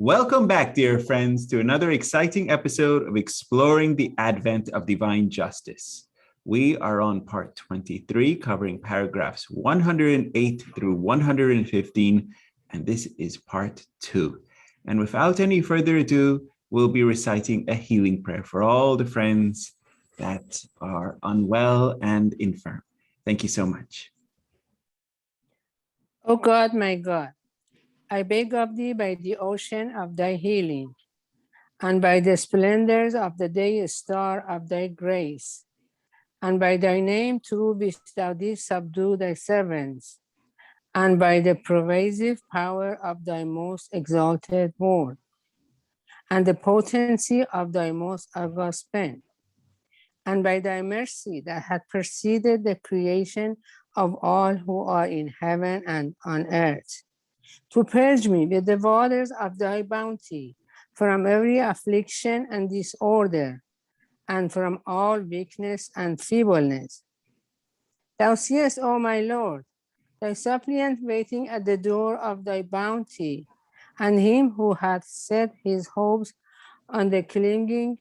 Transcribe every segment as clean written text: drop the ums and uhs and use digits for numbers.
Welcome back, dear friends, to another exciting episode of Exploring the Advent of Divine Justice. We are on part 23, covering paragraphs 108 through 115, and this is part 2. And without any further ado, we'll be reciting a healing prayer for all the friends that are unwell and infirm. Thank you so much. O God, my God, I beg of thee by the ocean of thy healing, and by the splendors of the day star of thy grace, and by thy name through which thou didst subdue thy servants, and by the pervasive power of thy most exalted word, and the potency of thy most august pen, and by thy mercy that had preceded the creation of all who are in heaven and on earth, to purge me with the waters of thy bounty from every affliction and disorder, and from all weakness and feebleness. Thou seest, O my Lord, thy suppliant waiting at the door of thy bounty, and him who hath set his hopes on the clinging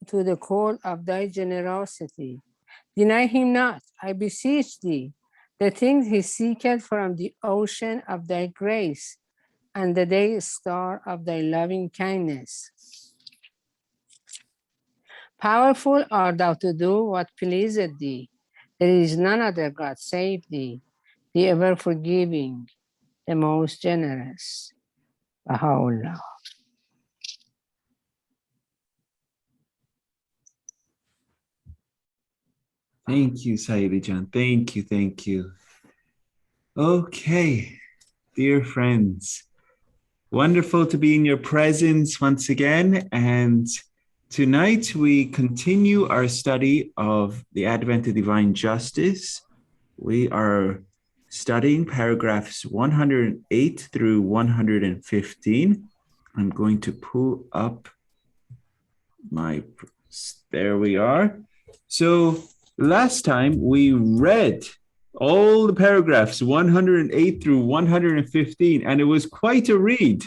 to the cord of thy generosity. Deny him not, I beseech thee, the things he seeketh from the ocean of thy grace, and the day star of thy loving kindness. Powerful art thou to do what pleaseth thee. There is none other God save thee, the ever forgiving, the most generous. Bahá'u'lláh. Thank you, Sayyidi Jan. Thank you. Okay, dear friends, wonderful to be in your presence once again. And tonight we continue our study of the Advent of Divine Justice. We are studying paragraphs 108 through 115. I'm going to pull up there we are. So last time we read all the paragraphs 108 through 115, and it was quite a read.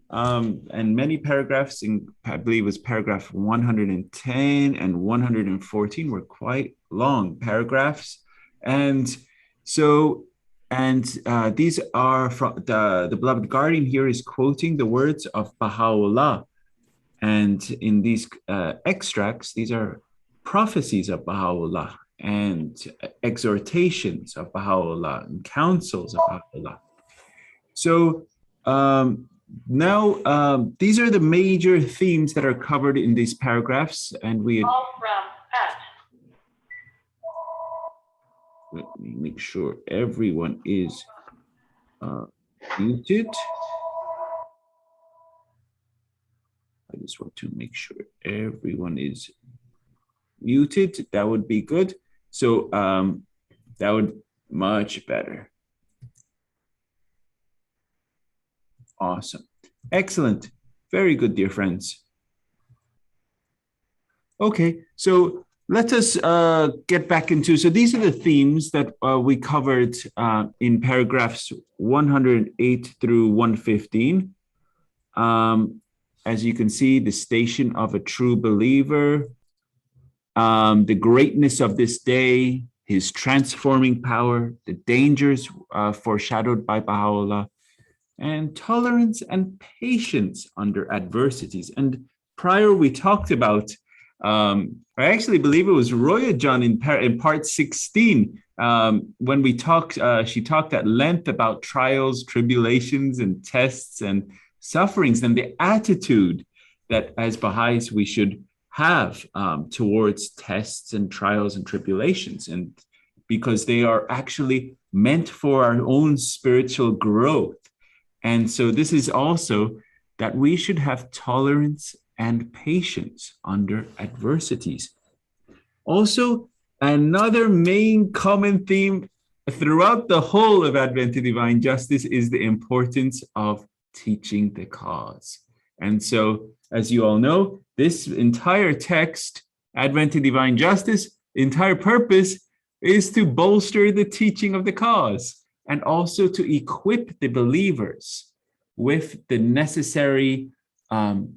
And many paragraphs, I believe it was paragraph 110 and 114 were quite long paragraphs. And so, these are from the beloved guardian here is quoting the words of Bahá'u'lláh. And in these extracts, these are prophecies of Bahá'u'lláh and exhortations of Bahá'u'lláh and counsels of Bahá'u'lláh. So now these are the major themes that are covered in these paragraphs, and let me make sure everyone is muted. I just want to make sure everyone is muted. That would be good. So that would much better. Awesome. Excellent. Very good, dear friends. Okay, so let us get back into, so these are the themes that we covered in paragraphs 108 through 115. As you can see, the station of a true believer, the greatness of this day, his transforming power, the dangers foreshadowed by Baha'u'lláh, and tolerance and patience under adversities. And prior we talked about, I actually believe it was Roya John in part 16, when we talked, she talked at length about trials, tribulations, and tests and sufferings, and the attitude that as Baha'is we should have towards tests and trials and tribulations, and because they are actually meant for our own spiritual growth. And so this is also that we should have tolerance and patience under adversities. Also, another main common theme throughout the whole of Advent to Divine Justice is the importance of teaching the cause. And so, as you all know, this entire text, Advent to Divine Justice, entire purpose is to bolster the teaching of the cause and also to equip the believers with the necessary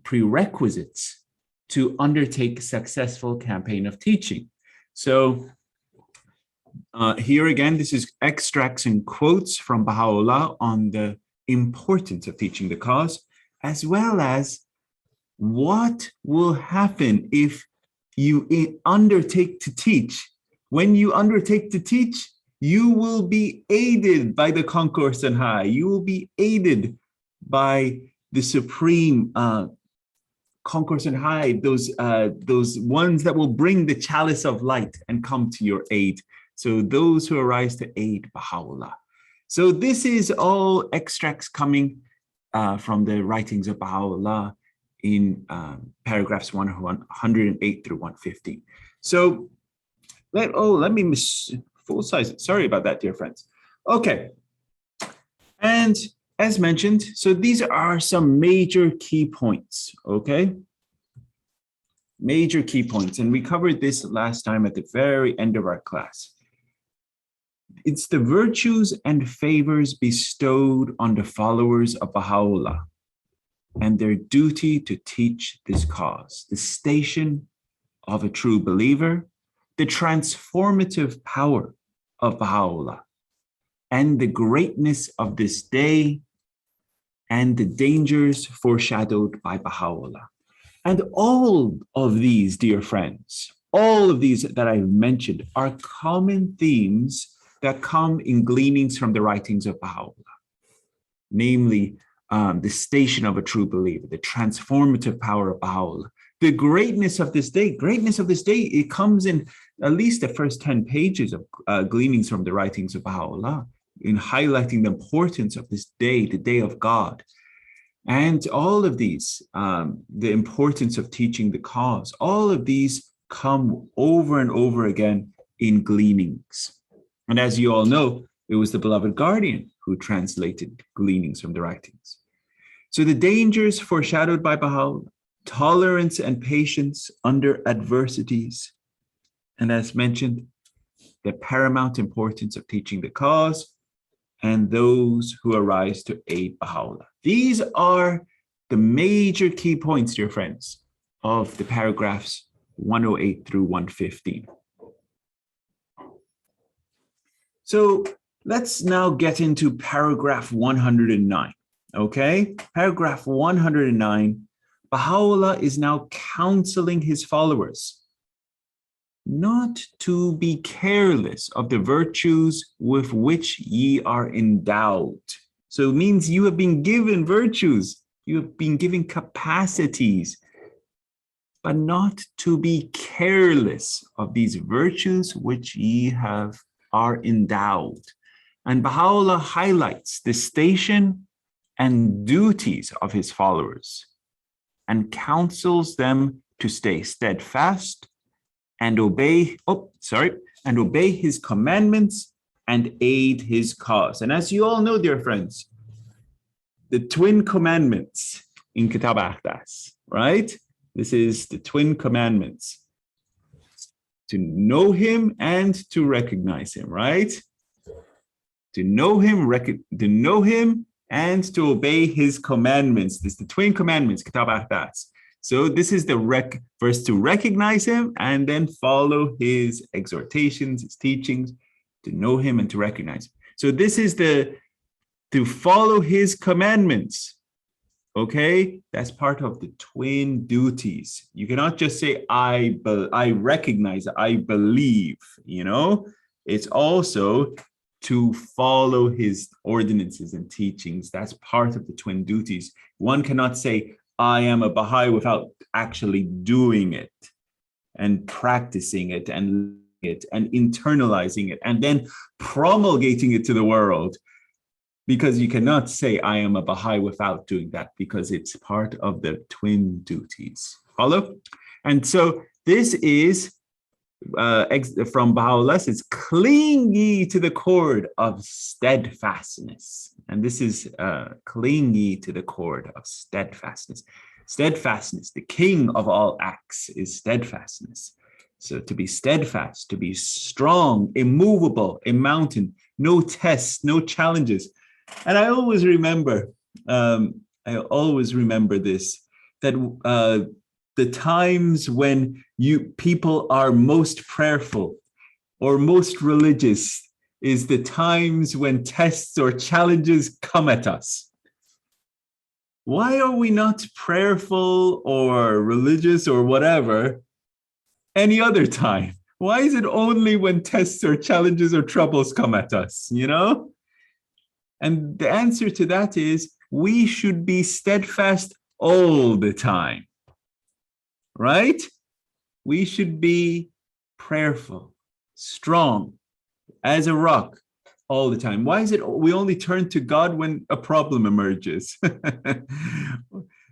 prerequisites to undertake a successful campaign of teaching. So here again, this is extracts and quotes from Bahá'u'lláh on the importance of teaching the cause, as well as what will happen if you undertake to teach. When you undertake to teach, you will be aided by the concourse on high. You will be aided by the supreme concourse on high, those ones that will bring the chalice of light and come to your aid. So those who arise to aid Baha'u'lláh. So this is all extracts coming from the writings of Baha'u'lláh in paragraphs 108 through 115. So let me full size it. Sorry about that, dear friends. Okay. And as mentioned, so these are some major key points, okay? Major key points. And we covered this last time at the very end of our class. It's the virtues and favors bestowed on the followers of Baha'u'lláh and their duty to teach this cause, the station of a true believer, the transformative power of Baha'u'lláh, and the greatness of this day, and the dangers foreshadowed by Baha'u'lláh. And all of these, dear friends, all of these that I've mentioned are common themes that come in gleanings from the writings of Baha'u'lláh, namely the station of a true believer, the transformative power of Baha'u'lláh, the greatness of this day. Greatness of this day, it comes in at least the first 10 pages of gleanings from the writings of Baha'u'lláh, in highlighting the importance of this day, the day of God. And all of these, the importance of teaching the cause, all of these come over and over again in gleanings. And as you all know, it was the beloved guardian who translated gleanings from the writings. So the dangers foreshadowed by Baha'u'lláh, tolerance and patience under adversities, and as mentioned, the paramount importance of teaching the cause, and those who arise to aid Baha'u'lláh. These are the major key points, dear friends, of the paragraphs 108 through 115. So let's now get into paragraph 109, okay? Paragraph 109, Baha'u'lláh is now counseling his followers not to be careless of the virtues with which ye are endowed. So it means you have been given virtues, you have been given capacities, but not to be careless of these virtues which ye are endowed. And Baha'u'lláh highlights the station and duties of his followers and counsels them to stay steadfast and obey his commandments and aid his cause. And as you all know, dear friends, the twin commandments in Kitab Ahdas, right? This is the twin commandments. To know him and to recognize him, right? To know him and to obey his commandments. This is the twin commandments, Kitab Ahdas. So this is the first to recognize him and then follow his exhortations, his teachings, to know him and to recognize him. So this is to follow his commandments. Okay, that's part of the twin duties. You cannot just say, I recognize, I believe, you know. It's also to follow his ordinances and teachings. That's part of the twin duties. One cannot say, I am a Baha'i without actually doing it and practicing it and internalizing it and then promulgating it to the world. Because you cannot say, I am a Baha'i without doing that, because it's part of the twin duties. Follow? And so this is from Baha'u'lláh, it's cling ye to the cord of steadfastness. And this is cling ye to the cord of steadfastness. Steadfastness, the king of all acts, is steadfastness. So to be steadfast, to be strong, immovable, a mountain, no tests, no challenges. And I always remember this. that the times when people are most prayerful or most religious is the times when tests or challenges come at us. Why are we not prayerful or religious or whatever any other time? Why is it only when tests or challenges or troubles come at us, you know? And the answer to that is we should be steadfast all the time, right? We should be prayerful, strong as a rock all the time. Why is it we only turn to God when a problem emerges?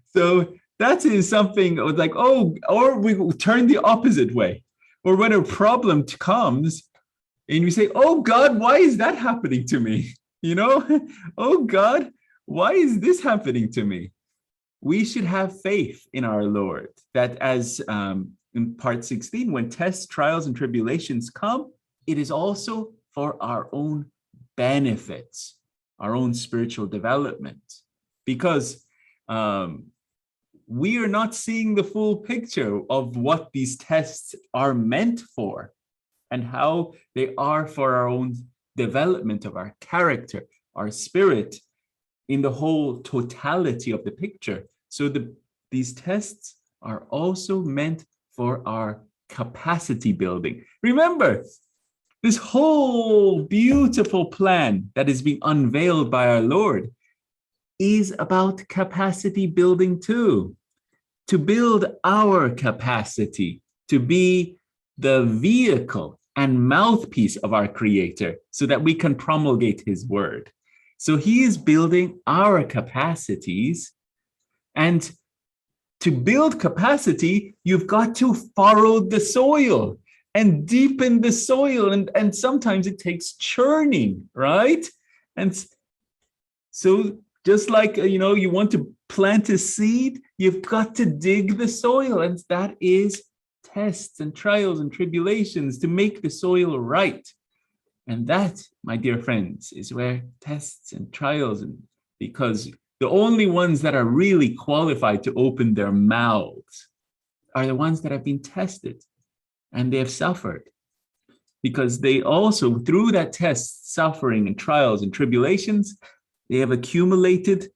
So that is something like, oh, or we turn the opposite way. Or when a problem comes and you say, oh God, why is that happening to me? You know, oh God, why is this happening to me? We should have faith in our Lord that as in part 16, when tests, trials, and tribulations come, it is also for our own benefits, our own spiritual development, because we are not seeing the full picture of what these tests are meant for and how they are for our own development of our character, our spirit, in the whole totality of the picture. So these tests are also meant for our capacity building. Remember, this whole beautiful plan that is being unveiled by our Lord is about capacity building too, to build our capacity to be the vehicle and mouthpiece of our Creator so that we can promulgate His word. So He is building our capacities, and to build capacity, you've got to furrow the soil and deepen the soil, and sometimes it takes churning, right? And so just like, you want to plant a seed, you've got to dig the soil, and that is tests and trials and tribulations to make the soil right. And that, my dear friends, is where tests and trials, and because the only ones that are really qualified to open their mouths are the ones that have been tested and they have suffered, because they also, through that test, suffering and trials and tribulations, they have accumulated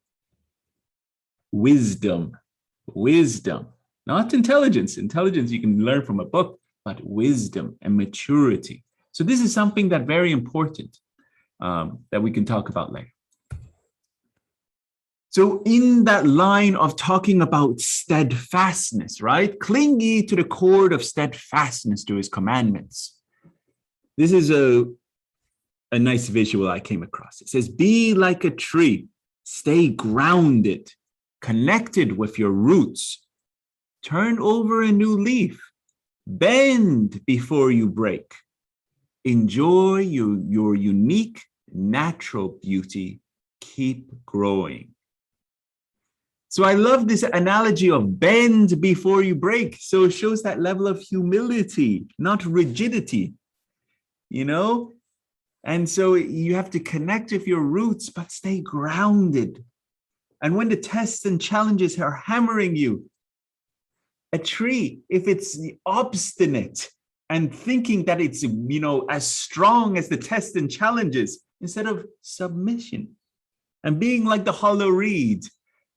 wisdom, not intelligence. Intelligence you can learn from a book, but wisdom and maturity. So this is something that's very important that we can talk about later. So in that line of talking about steadfastness, right? Cling ye to the cord of steadfastness to His commandments. This is a nice visual I came across. It says, be like a tree, stay grounded, connected with your roots, turn over a new leaf, bend before you break, enjoy your unique natural beauty, keep growing. So I love this analogy of bend before you break. So it shows that level of humility, not rigidity, And so you have to connect with your roots, but stay grounded. And when the tests and challenges are hammering you, a tree, if it's obstinate and thinking that it's, as strong as the tests and challenges, instead of submission and being like the hollow reed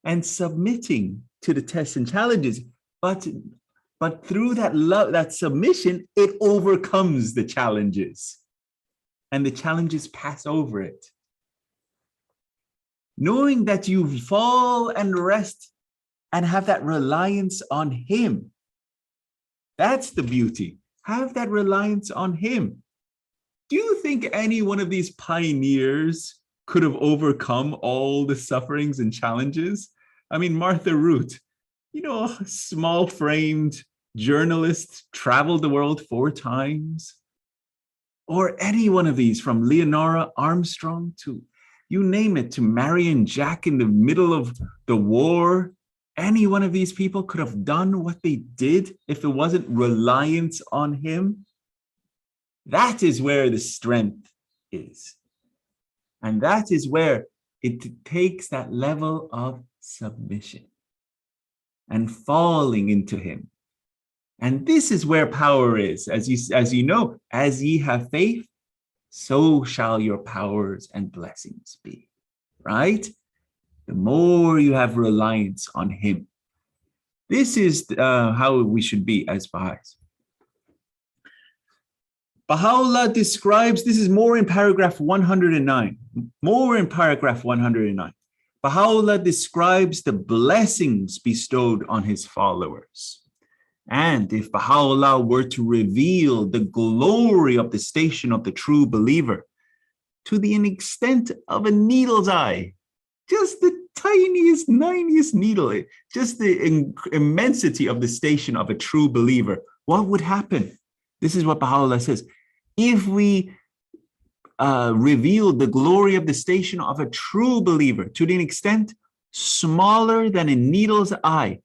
and submitting to the tests and challenges, but through that love, that submission, it overcomes the challenges. And the challenges pass over it. Knowing that you fall and rest and have that reliance on Him. That's the beauty. Have that reliance on Him. Do you think any one of these pioneers could have overcome all the sufferings and challenges? I mean, Martha Root, a small-framed journalist, traveled the world 4 times. Or any one of these, from Leonora Armstrong to, you name it, to Marion Jack in the middle of the war. Any one of these people could have done what they did if it wasn't reliance on Him. That is where the strength is. And that is where it takes that level of submission. and falling into him. And this is where power is. As you know, as ye have faith, so shall your powers and blessings be, right? The more you have reliance on him. This is how we should be as Baha'is. Baha'u'lláh describes, this is more in paragraph 109, more in paragraph 109. Baha'u'lláh describes the blessings bestowed on his followers. And if Baha'u'lláh were to reveal the glory of the station of the true believer to the extent of a needle's eye, just the tiniest, tiniest needle, just the immensity of the station of a true believer, what would happen? This is what Baha'u'lláh says. If we reveal the glory of the station of a true believer to the extent smaller than a needle's eye,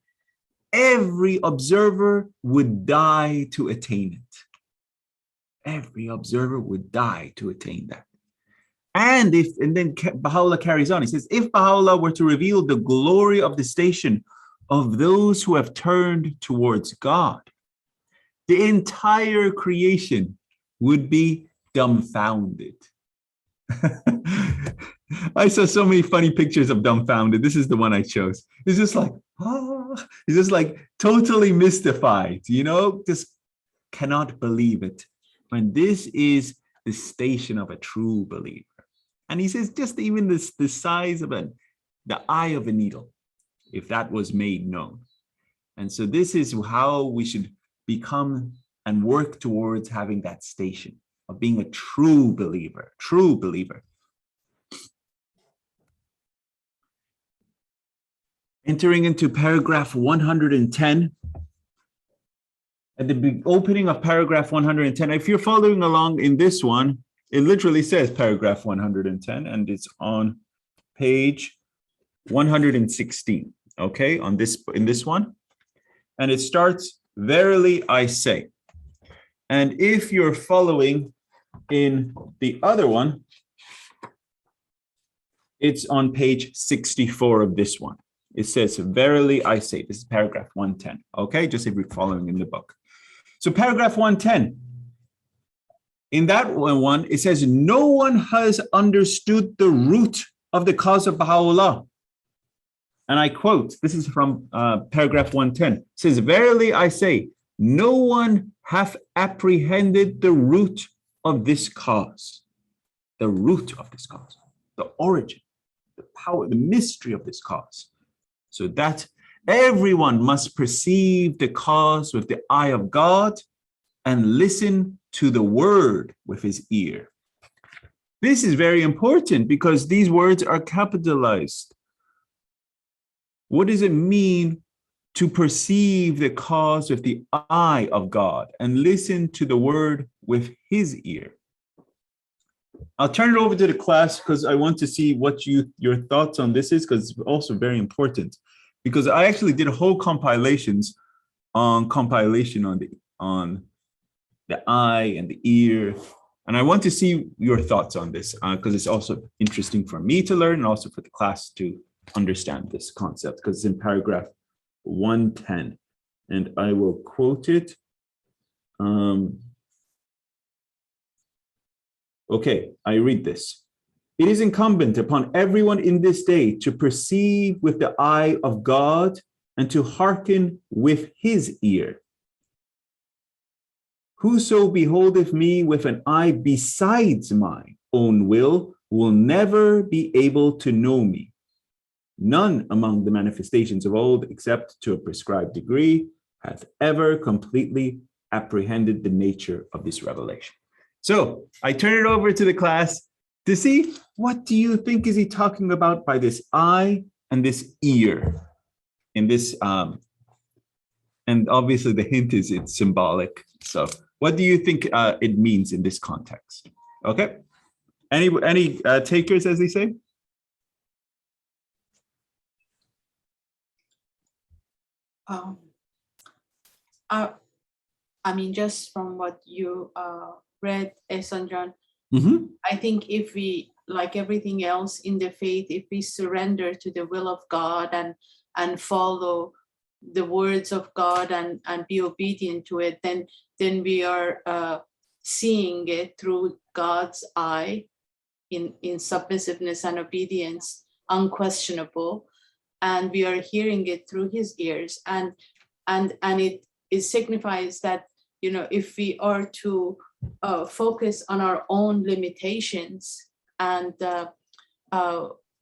every observer would die to attain it. Every observer would die to attain that. And then Baha'u'lláh carries on. He says, if Baha'u'lláh were to reveal the glory of the station of those who have turned towards God, the entire creation would be dumbfounded. I saw so many funny pictures of dumbfounded. This is the one I chose. It's just like, it's just like totally mystified, just cannot believe it. And this is the station of a true believer. And he says, just even the size of the eye of a needle, if that was made known. And so this is how we should become and work towards having that station of being a true believer, true believer. Entering into paragraph 110, at the opening of paragraph 110, if you're following along in this one, it literally says paragraph 110, and it's on page 116, okay, in this one. And it starts, verily I say. And if you're following in the other one, it's on page 64 of this one. It says, verily I say. This is paragraph 110, okay, just if you're following in the book. So paragraph 110, in that one, it says, no one has understood the root of the cause of Baha'u'lláh. And I quote, this is from paragraph 110. It says, verily I say, no one hath apprehended the root of this cause. The root of this cause, the origin, the power, the mystery of this cause. So that everyone must perceive the cause with the eye of God and listen to the word with his ear. This is very important because these words are capitalized. What does it mean to perceive the cause with the eye of God and listen to the word with his ear? I'll turn it over to the class because I want to see what your thoughts on this is, because it's also very important. Because I actually did a whole compilation on the eye and the ear. And I want to see your thoughts on this because it's also interesting for me to learn and also for the class to understand this concept, because it's in paragraph 110. And I will quote it. Okay, I read this. It is incumbent upon everyone in this day to perceive with the eye of God and to hearken with his ear. Whoso beholdeth me with an eye besides mine own will never be able to know me. None among the manifestations of old, except to a prescribed degree, hath ever completely apprehended the nature of this revelation. So I turn it over to the class to see, what do you think is he talking about by this eye and this ear in this, and obviously the hint is it's symbolic. So what do you think it means in this context? Okay, any takers, as they say? I mean, just from what you read, Ehsan John, I think if we, like everything else in the faith, if we surrender to the will of God and follow the words of God and be obedient to it, then we are seeing it through God's eye in submissiveness and obedience, unquestionable, and we are hearing it through his ears, and it signifies that, you know, if we are to focus on our own limitations and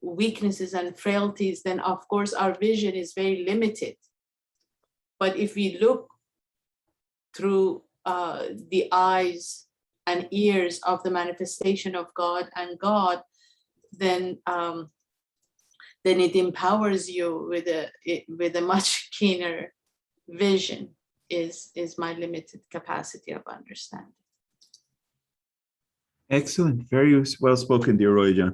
weaknesses and frailties, then of course our vision is very limited. But if we look through the eyes and ears of the manifestation of God and God, then it empowers you with a much keener vision. Is my limited capacity of understanding. Excellent. Very well spoken, dear Roya.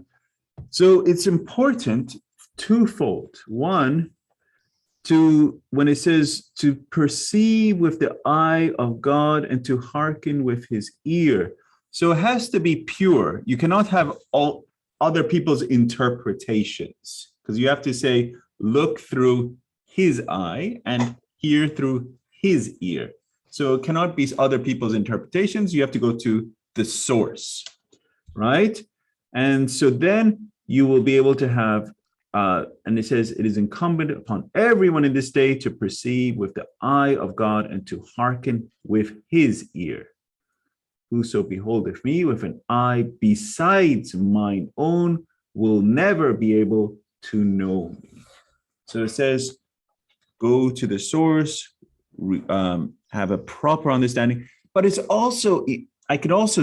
So it's important twofold. One, when it says to perceive with the eye of God and to hearken with his ear. So it has to be pure. You cannot have all other people's interpretations, because you have to say, look through his eye and hear through his ear. So it cannot be other people's interpretations. You have to go to the source, right? And so then you will be able to have, and it says, it is incumbent upon everyone in this day to perceive with the eye of God and to hearken with his ear. Whoso beholdeth me with an eye besides mine own will never be able to know me. So it says, go to the source, have a proper understanding, but it's also, I can also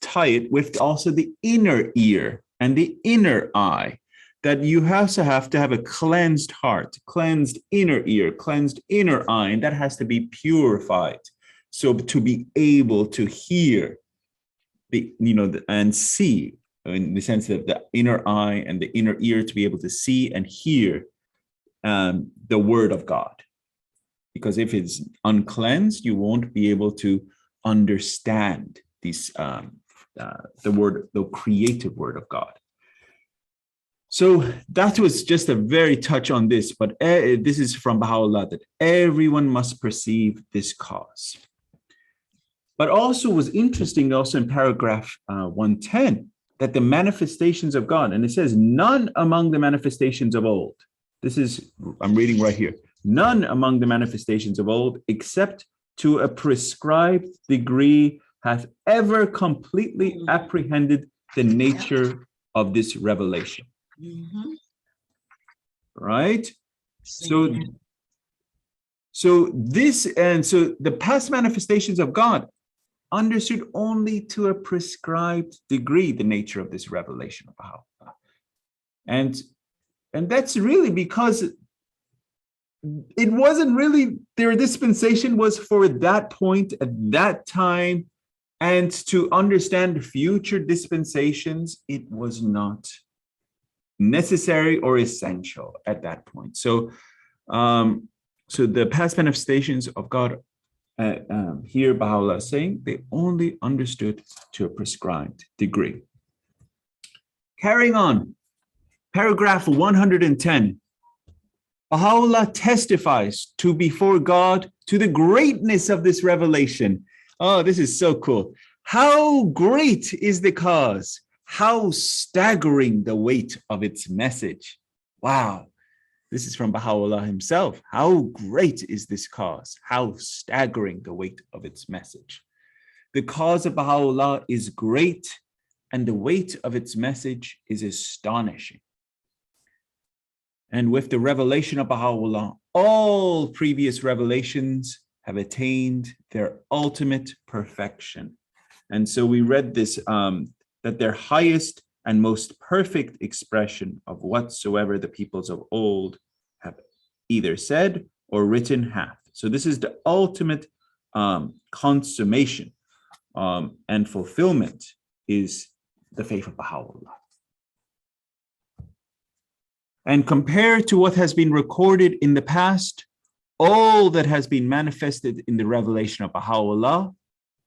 tie it with also the inner ear and the inner eye, that you also have to have a cleansed heart, cleansed inner ear, cleansed inner eye, and that has to be purified. So to be able to hear and see, in the sense that the inner eye and the inner ear to be able to see and hear the word of God. Because if it's uncleansed, you won't be able to understand these the creative word of God. So that was just a very touch on this, but this is from Bahá'u'lláh, that everyone must perceive this cause. But also was interesting also in paragraph 110, that the manifestations of God, and it says, none among the manifestations of old. This is, I'm reading right here. None among the manifestations of old, except to a prescribed degree, hath ever completely apprehended the nature of this revelation. Right? So this, and so the past manifestations of God understood only to a prescribed degree the nature of this revelation of Bahá'u'lláh. And that's really because it wasn't really, their dispensation was for that point at that time, and to understand future dispensations, it was not necessary or essential at that point. So so the past manifestations of God, here Bahá'u'lláh is saying, they only understood to a prescribed degree. Carrying on, paragraph 110. Bahá'u'lláh testifies to before God to the greatness of this revelation. Oh, this is so cool. How great is the cause? How staggering the weight of its message. Wow. This is from Bahá'u'lláh himself. How great is this cause? How staggering the weight of its message. The cause of Bahá'u'lláh is great, and the weight of its message is astonishing. And with the revelation of Bahá'u'lláh, all previous revelations have attained their ultimate perfection. And so we read this, that their highest and most perfect expression of whatsoever the peoples of old have either said or written hath. So this is the ultimate consummation and fulfillment is the faith of Bahá'u'lláh. And compared to what has been recorded in the past, all that has been manifested in the revelation of Bahá'u'lláh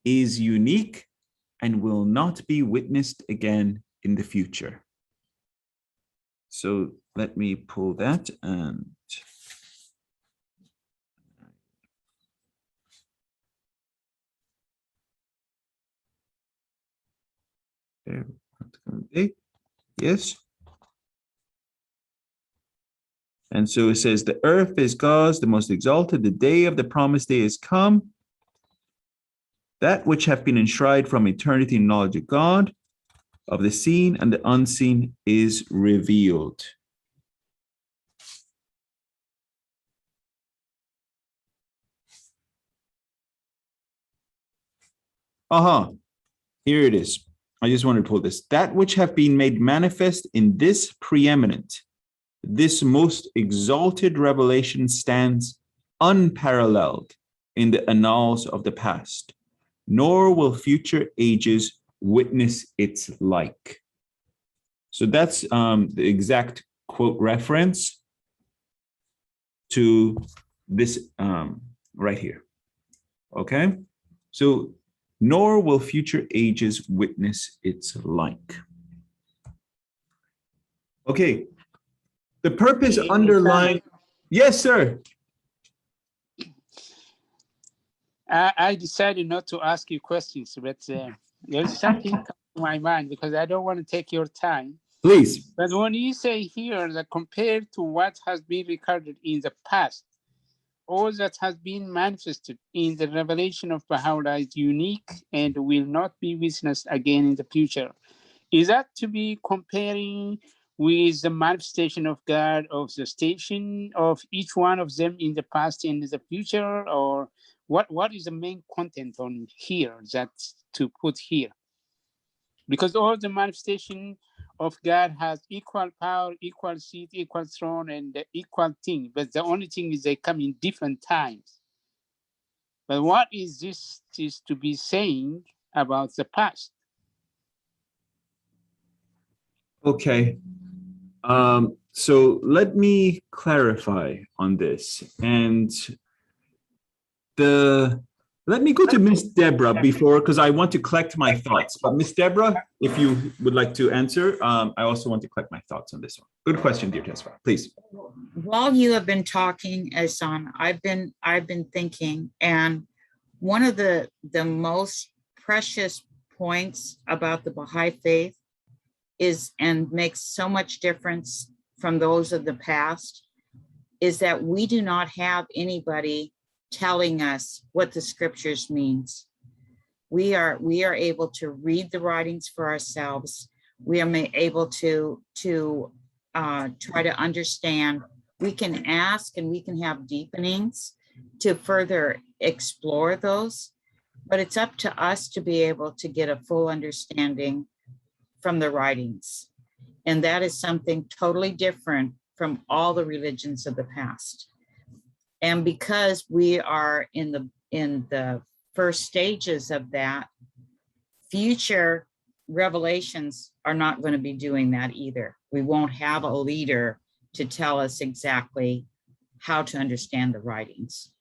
is unique and will not be witnessed again in the future. So let me pull that, and There. Yes. And so it says, the earth is God's, the most exalted, the day of the promised day is come. That which have been enshrined from eternity in knowledge of God, of the seen and the unseen is revealed. Here it is. I just want to pull this. That which have been made manifest in this preeminent, this most exalted revelation stands unparalleled in the annals of the past, nor will future ages witness its like. So that's the exact quote reference to this right here. Okay, so nor will future ages witness its like. Okay, the purpose underlying. Yes, sir. I decided not to ask you questions, but there's something come to my mind because I don't want to take your time. Please. But when you say here that compared to what has been recorded in the past, all that has been manifested in the revelation of Bahá'u'lláh is unique and will not be witnessed again in the future. Is that to be comparing with the manifestation of God of the station of each one of them in the past and in the future, or what is the main content on here that to put here? Because all the manifestation of God has equal power, equal seat, equal throne, and the equal thing. But the only thing is they come in different times. But what is this is to be saying about the past? Okay. So let me clarify on this. And let me go to Miss Deborah before, because I want to collect my thoughts. But Miss Deborah, if you would like to answer, I also want to collect my thoughts on this one. Good question, dear Tesfa. Please. While you have been talking, Ehsan, I've been thinking, and one of the most precious points about the Baha'i faith is, and makes so much difference from those of the past, is that we do not have anybody telling us what the scriptures means. We are able to read the writings for ourselves. We are able to try to understand. We can ask and we can have deepenings to further explore those, but it's up to us to be able to get a full understanding from the writings. And that is something totally different from all the religions of the past. And because we are in the first stages of that, future revelations are not going to be doing that either. We won't have a leader to tell us exactly how to understand the writings.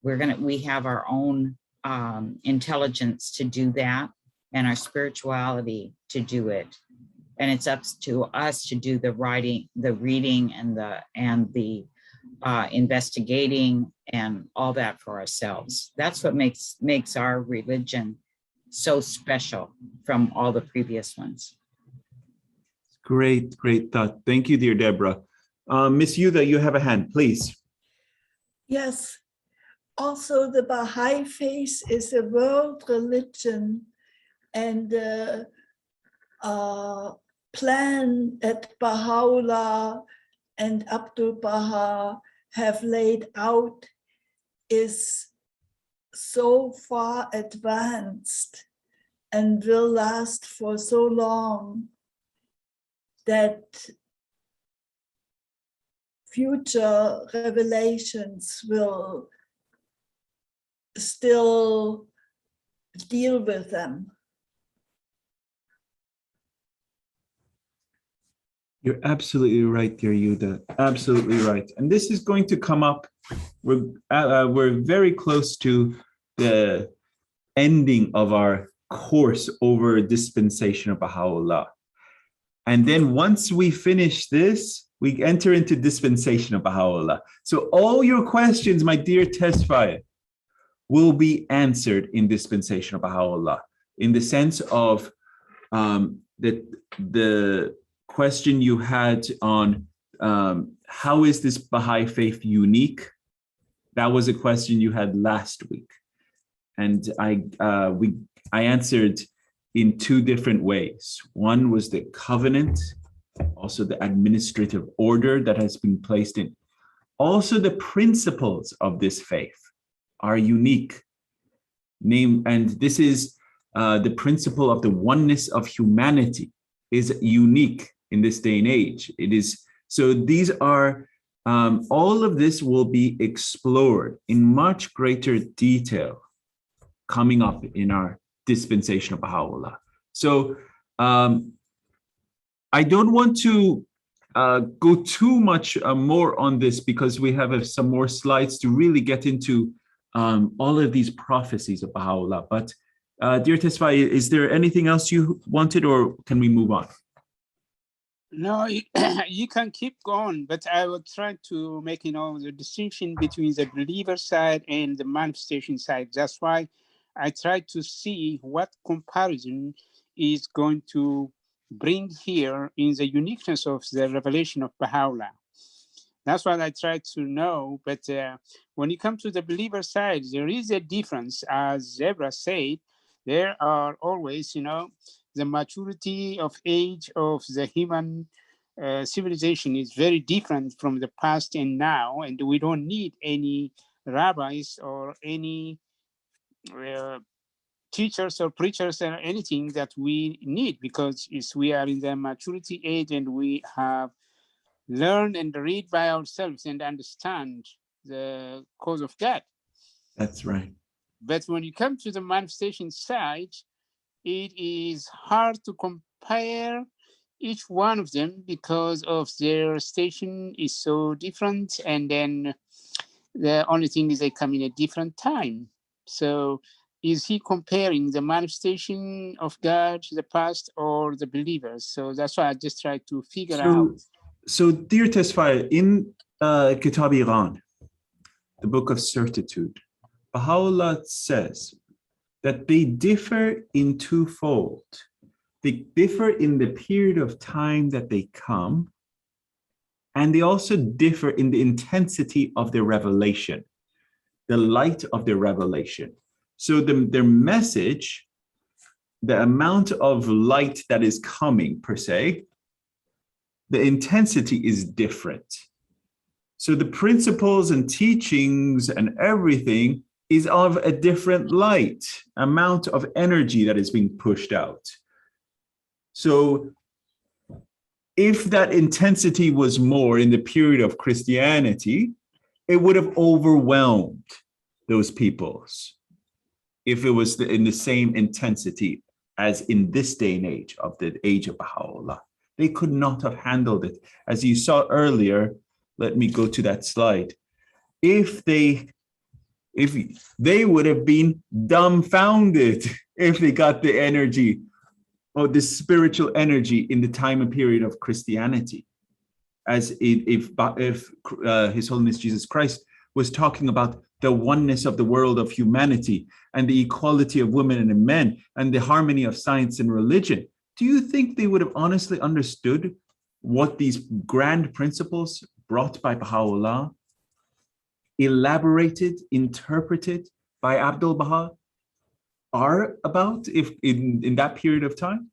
We have our own intelligence to do that, and our spirituality to do it. And it's up to us to do the writing, the reading, and the investigating and all that for ourselves. That's what makes our religion so special from all the previous ones. Great thought. Thank you, dear Deborah. Miss Yuda, you have a hand, please. Yes. Also, the Baha'i faith is a world religion, and the plan that Bahá'u'lláh and Abdul Baha have laid out is so far advanced and will last for so long that future revelations will still deal with them. You're absolutely right, dear Yuda. Absolutely right. And this is going to come up. We're very close to the ending of our course over dispensation of Bahá'u'lláh. And then once we finish this, we enter into dispensation of Bahá'u'lláh. So all your questions, my dear Tesfaye, will be answered in dispensation of Bahá'u'lláh, in the sense of the question you had on how is this Baha'i faith unique? That was a question you had last week. And I answered in two different ways. One was the covenant, also the administrative order that has been placed in. Also the principles of this faith are unique. And this is the principle of the oneness of humanity is unique in this day and age. It is, so these are, all of this will be explored in much greater detail coming up in our dispensation of Bahá'u'lláh. So I don't want to go too much more on this because we have some more slides to really get into all of these prophecies of Bahá'u'lláh. But dear Tesfaye, is there anything else you wanted, or can we move on? No, you can keep going, but I will try to make, the distinction between the believer side and the manifestation side. That's why I try to see what comparison is going to bring here in the uniqueness of the revelation of Bahá'u'lláh. That's what I try to know. But when you come to the believer side, there is a difference. As Zebra said, there are always, the maturity of age of the human civilization is very different from the past and now, and we don't need any rabbis or any teachers or preachers or anything that we need, because we are in the maturity age and we have learned and read by ourselves and understand the cause of God. That's right. But when you come to the manifestation side, it is hard to compare each one of them because of their station is so different. And then the only thing is they come in a different time. So is he comparing the manifestation of God, the past, or the believers? So that's why I just try to figure out. So dear Tesfaye, in Kitab Iran, the book of certitude, Baha'u'lláh says that they differ in twofold. They differ in the period of time that they come, and they also differ in the intensity of their revelation, the light of their revelation. So their message, the amount of light that is coming per se, the intensity is different. So the principles and teachings and everything is of a different light, amount of energy that is being pushed out. So if that intensity was more in the period of Christianity, it would have overwhelmed those peoples if it was in the same intensity as in this day and age of the age of Baha'u'lláh. They could not have handled it. As you saw earlier, let me go to that slide. If they would have been dumbfounded if they got the energy or the spiritual energy in the time and period of Christianity, as if His Holiness Jesus Christ was talking about the oneness of the world of humanity and the equality of women and men and the harmony of science and religion. Do you think they would have honestly understood what these grand principles brought by Baha'u'lláh, elaborated, interpreted by Abdul Baha, are about if in that period of time?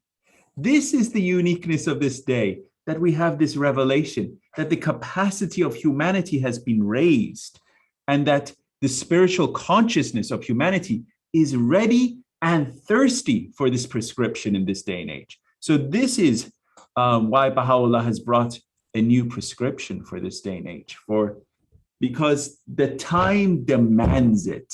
This is the uniqueness of this day, that we have this revelation, that the capacity of humanity has been raised, and that the spiritual consciousness of humanity is ready and thirsty for this prescription in this day and age. So this is why Baha'u'lláh has brought a new prescription for this day and age, because the time demands it.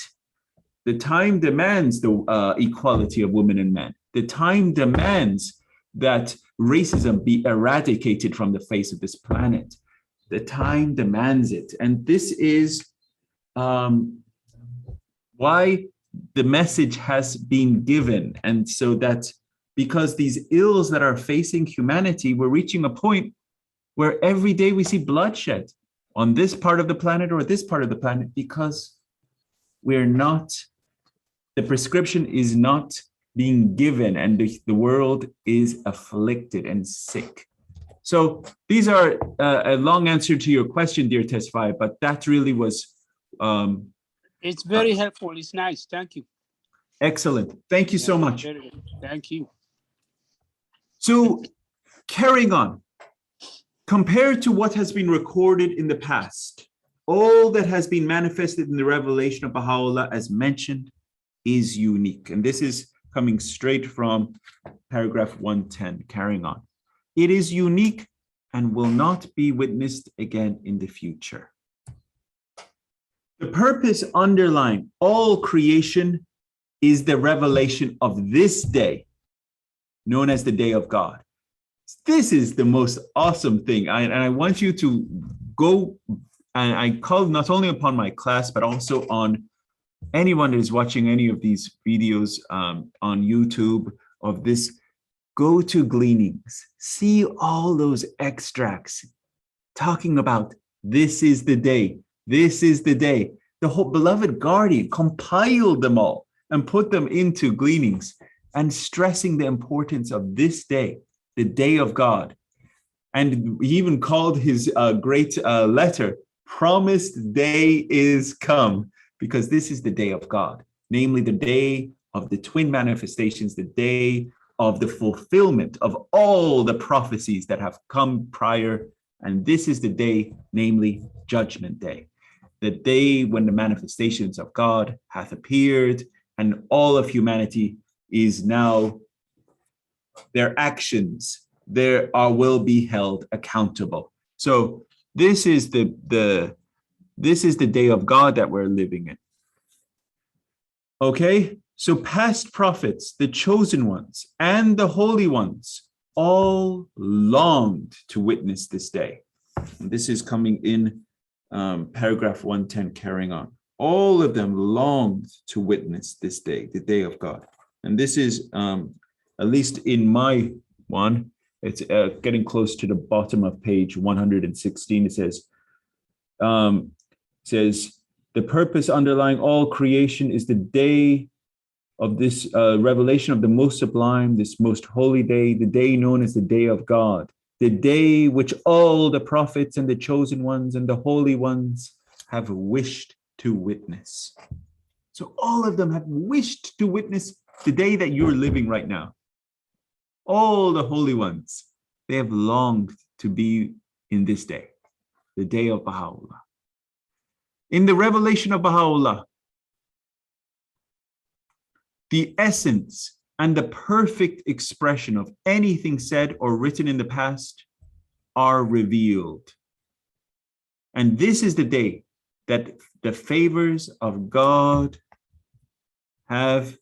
The time demands the equality of women and men. The time demands that racism be eradicated from the face of this planet. The time demands it. And this is why the message has been given. And so that because these ills that are facing humanity, we're reaching a point where every day we see bloodshed on this part of the planet or this part of the planet, because we're not, the prescription is not being given, and the world is afflicted and sick. So these are a long answer to your question, dear Tesfaye, but that really was It's very helpful. It's nice. Thank you. excellent. Thank you so much. Very good. Thank you. So carrying on, compared to what has been recorded in the past, all that has been manifested in the revelation of Baha'u'lláh, as mentioned, is unique. And this is coming straight from paragraph 110, carrying on. It is unique and will not be witnessed again in the future. The purpose underlying all creation is the revelation of this day, known as the Day of God. This is the most awesome thing. And I want you to go, and I call not only upon my class, but also on anyone that is watching any of these videos on YouTube of this. Go to Gleanings, see all those extracts talking about this is the day, this is the day. The whole beloved guardian compiled them all and put them into Gleanings, and stressing the importance of this day, the day of God. And he even called his great letter, Promised Day is Come, because this is the day of God, namely the day of the twin manifestations, the day of the fulfillment of all the prophecies that have come prior. And this is the day, namely Judgment Day, the day when the manifestations of God hath appeared, and all of humanity is now, their actions will be held accountable. So this is the day of God that we're living in. Okay, so past prophets, the chosen ones, and the holy ones all longed to witness this day. And this is coming in paragraph 110, carrying on. All of them longed to witness this day, the day of God. And this is, at least in my one, it's getting close to the bottom of page 116. It says, the purpose underlying all creation is the day of this revelation of the most sublime, this most holy day, the day known as the day of God, the day which all the prophets and the chosen ones and the holy ones have wished to witness. So all of them have wished to witness the day that you're living right now. All the holy ones, they have longed to be in this day, the day of Baha'u'lláh. In the revelation of Baha'u'lláh, the essence and the perfect expression of anything said or written in the past are revealed. And this is the day that the favors of God have,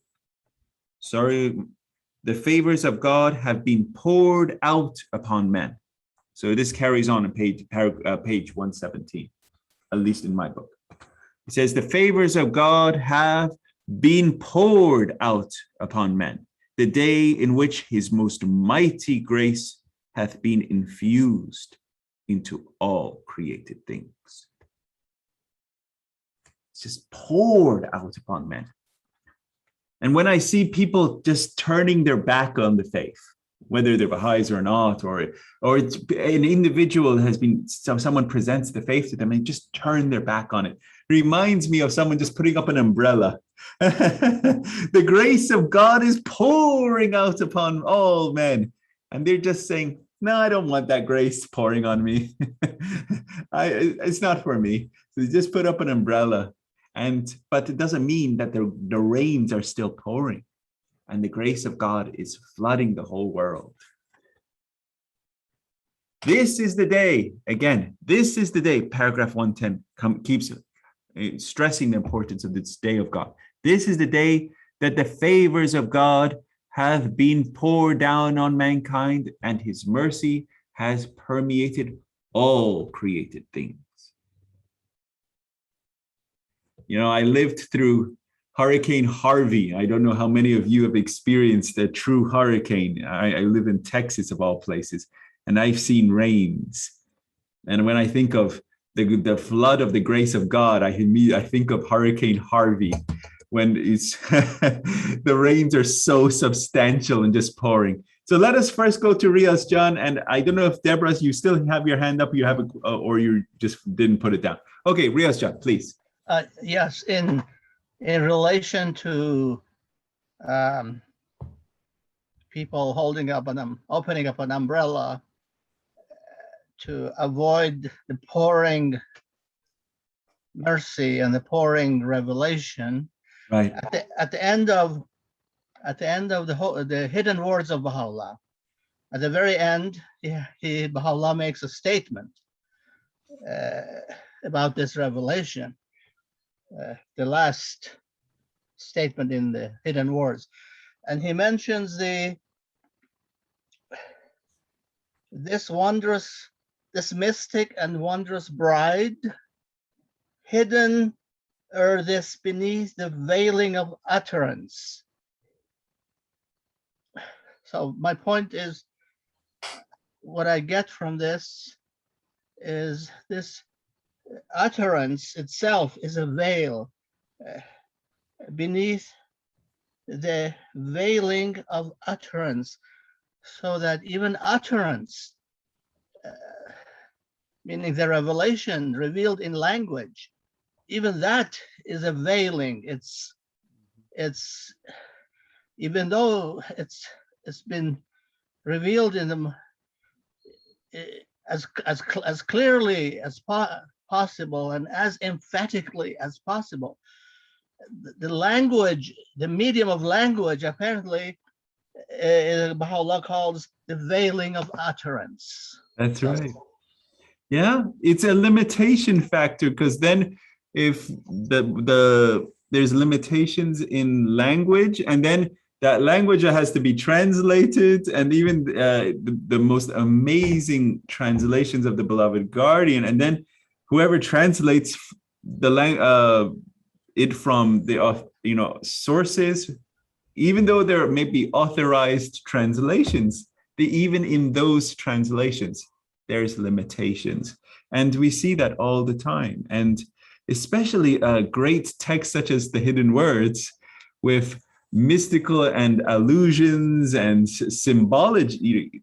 the favors of God have been poured out upon men. So this carries on in page 117, at least in my book. It says, the favors of God have been poured out upon men, the day in which his most mighty grace hath been infused into all created things. It's just poured out upon men. And when I see people just turning their back on the faith, whether they're Baha'is or not, or it's an individual has been, someone presents the faith to them and just turn their back on it. It reminds me of someone just putting up an umbrella. The grace of God is pouring out upon all men. And they're just saying, no, I don't want that grace pouring on me. It's not for me. So they just put up an umbrella. But it doesn't mean that the rains are still pouring. And the grace of God is flooding the whole world. This is the day, again, this is the day, paragraph 110 keeps stressing the importance of this day of God. This is the day that the favors of God have been poured down on mankind, and his mercy has permeated all created things. You know, I lived through Hurricane Harvey. I don't know how many of you have experienced a true hurricane. I live in Texas, of all places, and I've seen rains. And when I think of the flood of the grace of God, I think of Hurricane Harvey, when it's the rains are so substantial and just pouring. So let us first go to Riaz John, and I don't know if Deborah, you still have your hand up, you have or you just didn't put it down. Okay, Riaz John, please. Yes, in relation to people holding up opening up an umbrella to avoid the pouring mercy and the pouring revelation. Right. At the end of the hidden words of Baha'u'lláh, at the very end, Baha'u'lláh makes a statement about this revelation. The last statement in the hidden words, and he mentions this mystic and wondrous bride, hidden this beneath the veiling of utterance. So my point is, what I get from this is this utterance itself is a veil beneath the veiling of utterance, so that even utterance, meaning the revelation revealed in language, even that is a veiling. It's even though it's been revealed in them as clearly as possible and as emphatically as possible. The language, the medium of language, apparently, Baha'u'lláh calls the veiling of utterance. That's right. Yeah, it's a limitation factor, because then if there's limitations in language, and then that language has to be translated, and even the most amazing translations of the beloved guardian, and then whoever translates it from the sources, even though there may be authorized translations, even in those translations there's limitations, and we see that all the time. And especially a great text such as the hidden words, with mystical and allusions and symbology,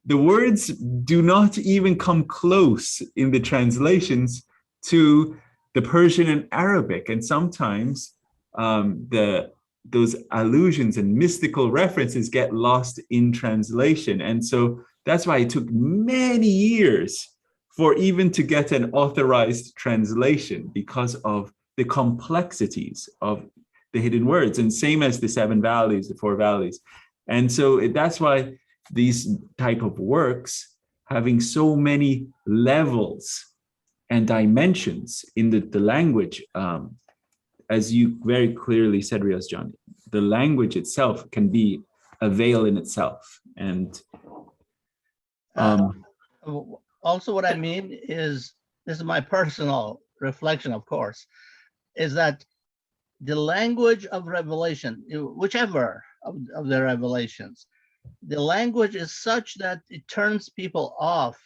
the words do not even come close in the translations to the Persian and Arabic, and sometimes those allusions and mystical references get lost in translation. And so that's why it took many years for even to get an authorized translation, because of the complexities of the hidden words, and same as the 7 valleys, the 4 valleys. And so that's why these type of works, having so many levels and dimensions in the language, as you very clearly said, Riaz John, the language itself can be a veil in itself. And also what I mean is, this is my personal reflection, of course, is that the language of revelation, whichever of the revelations, the language is such that it turns people off,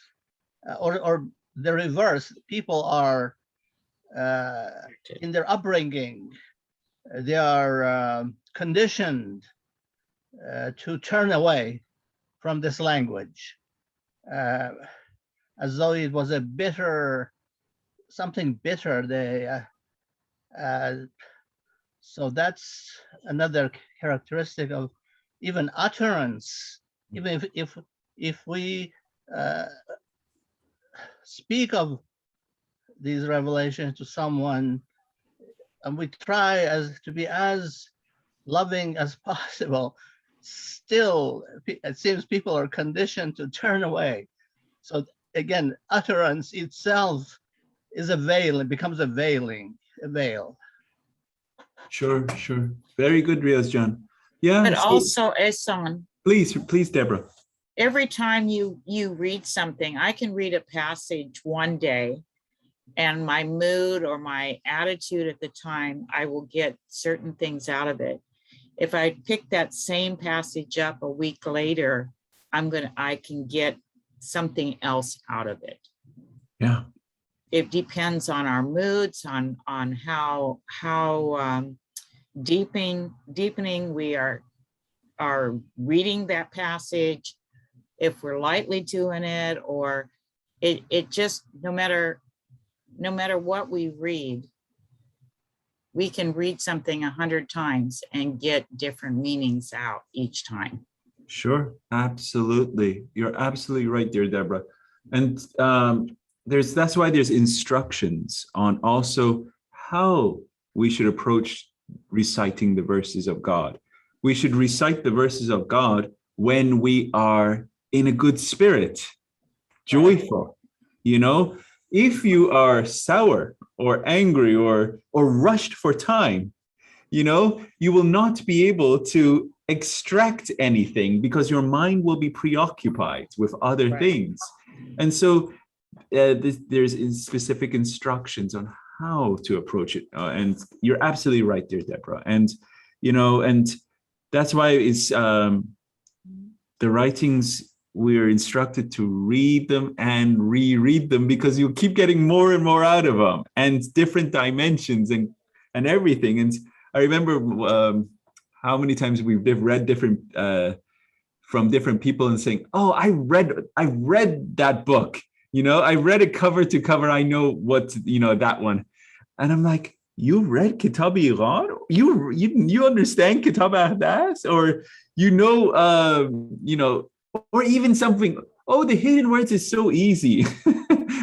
or the reverse. People are in their upbringing, they are conditioned to turn away from this language, as though it was a something bitter. So that's another characteristic of even utterance. Even if we speak of these revelations to someone, and we try to be as loving as possible, still it seems people are conditioned to turn away. So again, utterance itself is a veil. It becomes a veil. Sure. Very good, Riaz John. Yeah. But also, Ehsan, Please, Deborah. every time you read something, I can read a passage one day, and my mood or my attitude at the time, I will get certain things out of it. If I pick that same passage up a week later, I can get something else out of it. Yeah. It depends on our moods, on how deepening, we are reading that passage, if we're lightly doing it, or it just, no matter what we read, we can read something 100 times and get different meanings out each time. Sure, absolutely. You're absolutely right there, Deborah. And that's why there's instructions on also how we should approach reciting the verses of God. We should recite the verses of God when we are in a good spirit, joyful. You know, if you are sour or angry or rushed for time, you know, you will not be able to extract anything because your mind will be preoccupied with other things. And so there's specific instructions on how to approach it. And you're absolutely right there, Deborah. And, you know, and that's why it's the writings, we're instructed to read them and reread them because you keep getting more and more out of them and different dimensions and everything. And I remember how many times we've read different from different people and saying, "Oh, I read that book. You know, I read it cover to cover. I know what, you know, that one." And I'm like, "You read Kitab Iran? You understand Kitab Ahdas? Or you know, or even something. Oh, the hidden words is so easy.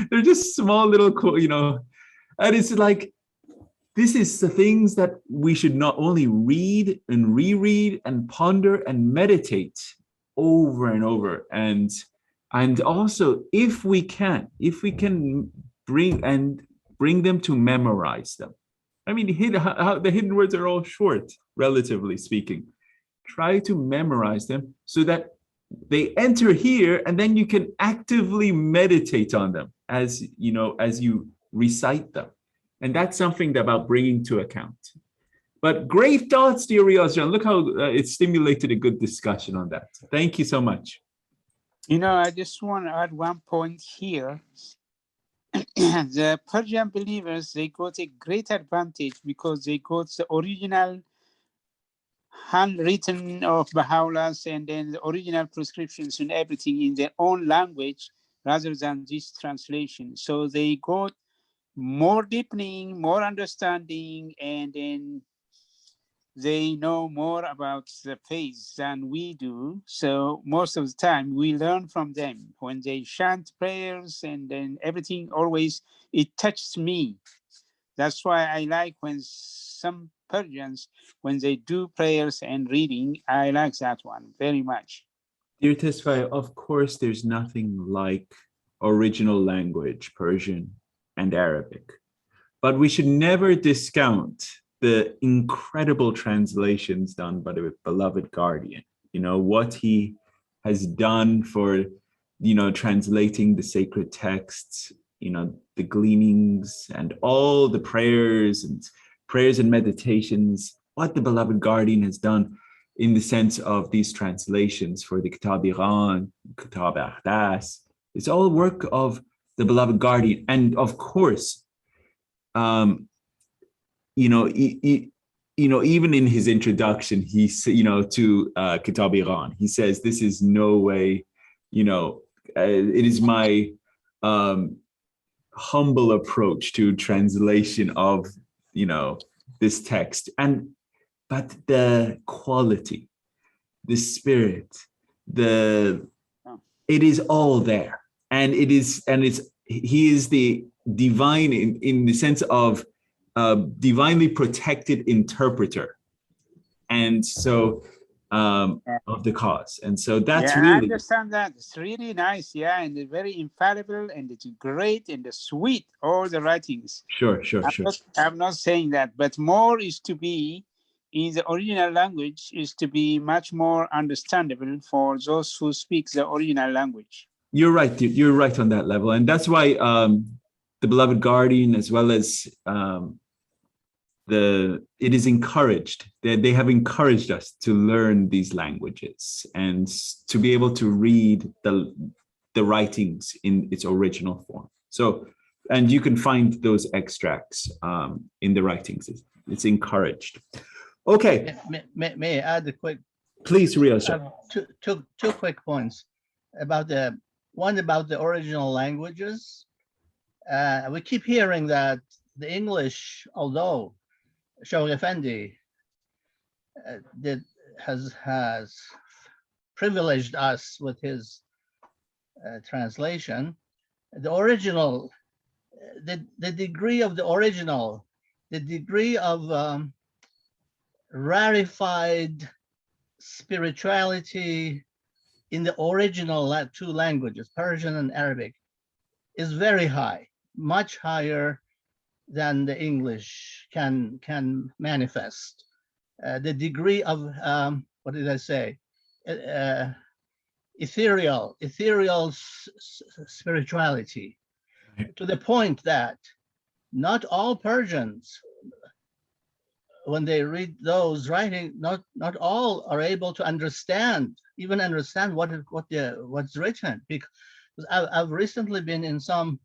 They're just small little, you know." And it's like, this is the things that we should not only read and reread and ponder and meditate over and over. And also, if we can bring them to memorize them. I mean, the hidden words are all short, relatively speaking. Try to memorize them so that they enter here, and then you can actively meditate on them as you recite them. And that's something about bringing to account. But great thoughts, dear Riyaz. Look how it stimulated a good discussion on that. Thank you so much. You know, I just want to add one point here. The Persian believers, they got a great advantage because they got the original handwritten of Bahá'u'lláh and then the original prescriptions and everything in their own language rather than this translation. So they got more deepening, more understanding, and then they know more about the faith than we do. So most of the time we learn from them when they chant prayers, and then everything always, it touches me. That's why I like when some Persians, when they do prayers and reading, I like that one very much. Dear Tesfaye, of course, there's nothing like original language, Persian and Arabic. But we should never discount the incredible translations done by the beloved guardian. You know, what he has done for, you know, translating the sacred texts, you know, the gleanings and all the prayers and meditations, what the beloved guardian has done in the sense of these translations for the Kitab Iran, Kitab Ahdas. It's all work of the beloved guardian. And of course, even in his introduction, to Kitab Iran, he says, "This is no way, it is my humble approach to translation of, this text." But the quality, the spirit, it is all there, and he is the divine in the sense of divinely protected interpreter, and so of the cause. And so that's really, I understand that. It's really nice, and it's very infallible, and it's great, and it's sweet, all the writings. Sure. I'm not saying that, but more is to be in the original language, is to be much more understandable for those who speak the original language. You're right on that level. And that's why the beloved guardian, as well as it is encouraged, they have encouraged us to learn these languages and to be able to read the writings in its original form. So, and you can find those extracts in the writings. It's encouraged. Okay, May I add a quick? please, Riaz. Two quick points about one about the original languages. We keep hearing that the English, although Shawqi Effendi has privileged us with his translation, the original, the degree of the original, the degree of rarefied spirituality in the original two languages, Persian and Arabic, is very high, much higher than the English can manifest. The degree of what did I say? Ethereal spirituality, to the point that not all Persians, when they read those writings, not all are able to even understand what's written. Because I've recently been in some.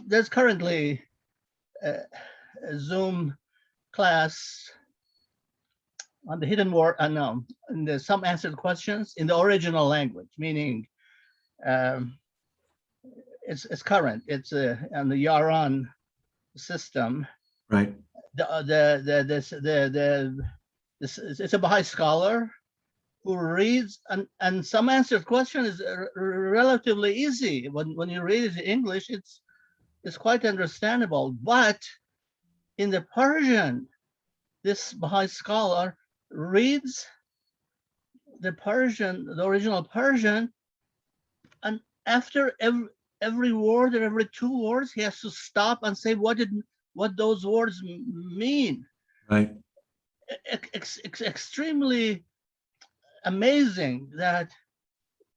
There's currently a Zoom class on the hidden word, and there's some answered questions in the original language, meaning it's current. It's on the Yaran system. Right. It's a Baha'i scholar who reads, and some answered question is relatively easy. When you read it in English, it's quite understandable. But in the Persian, this Baha'i scholar reads the original Persian, and after every word or every two words, he has to stop and say what those words mean. Right. Extremely amazing that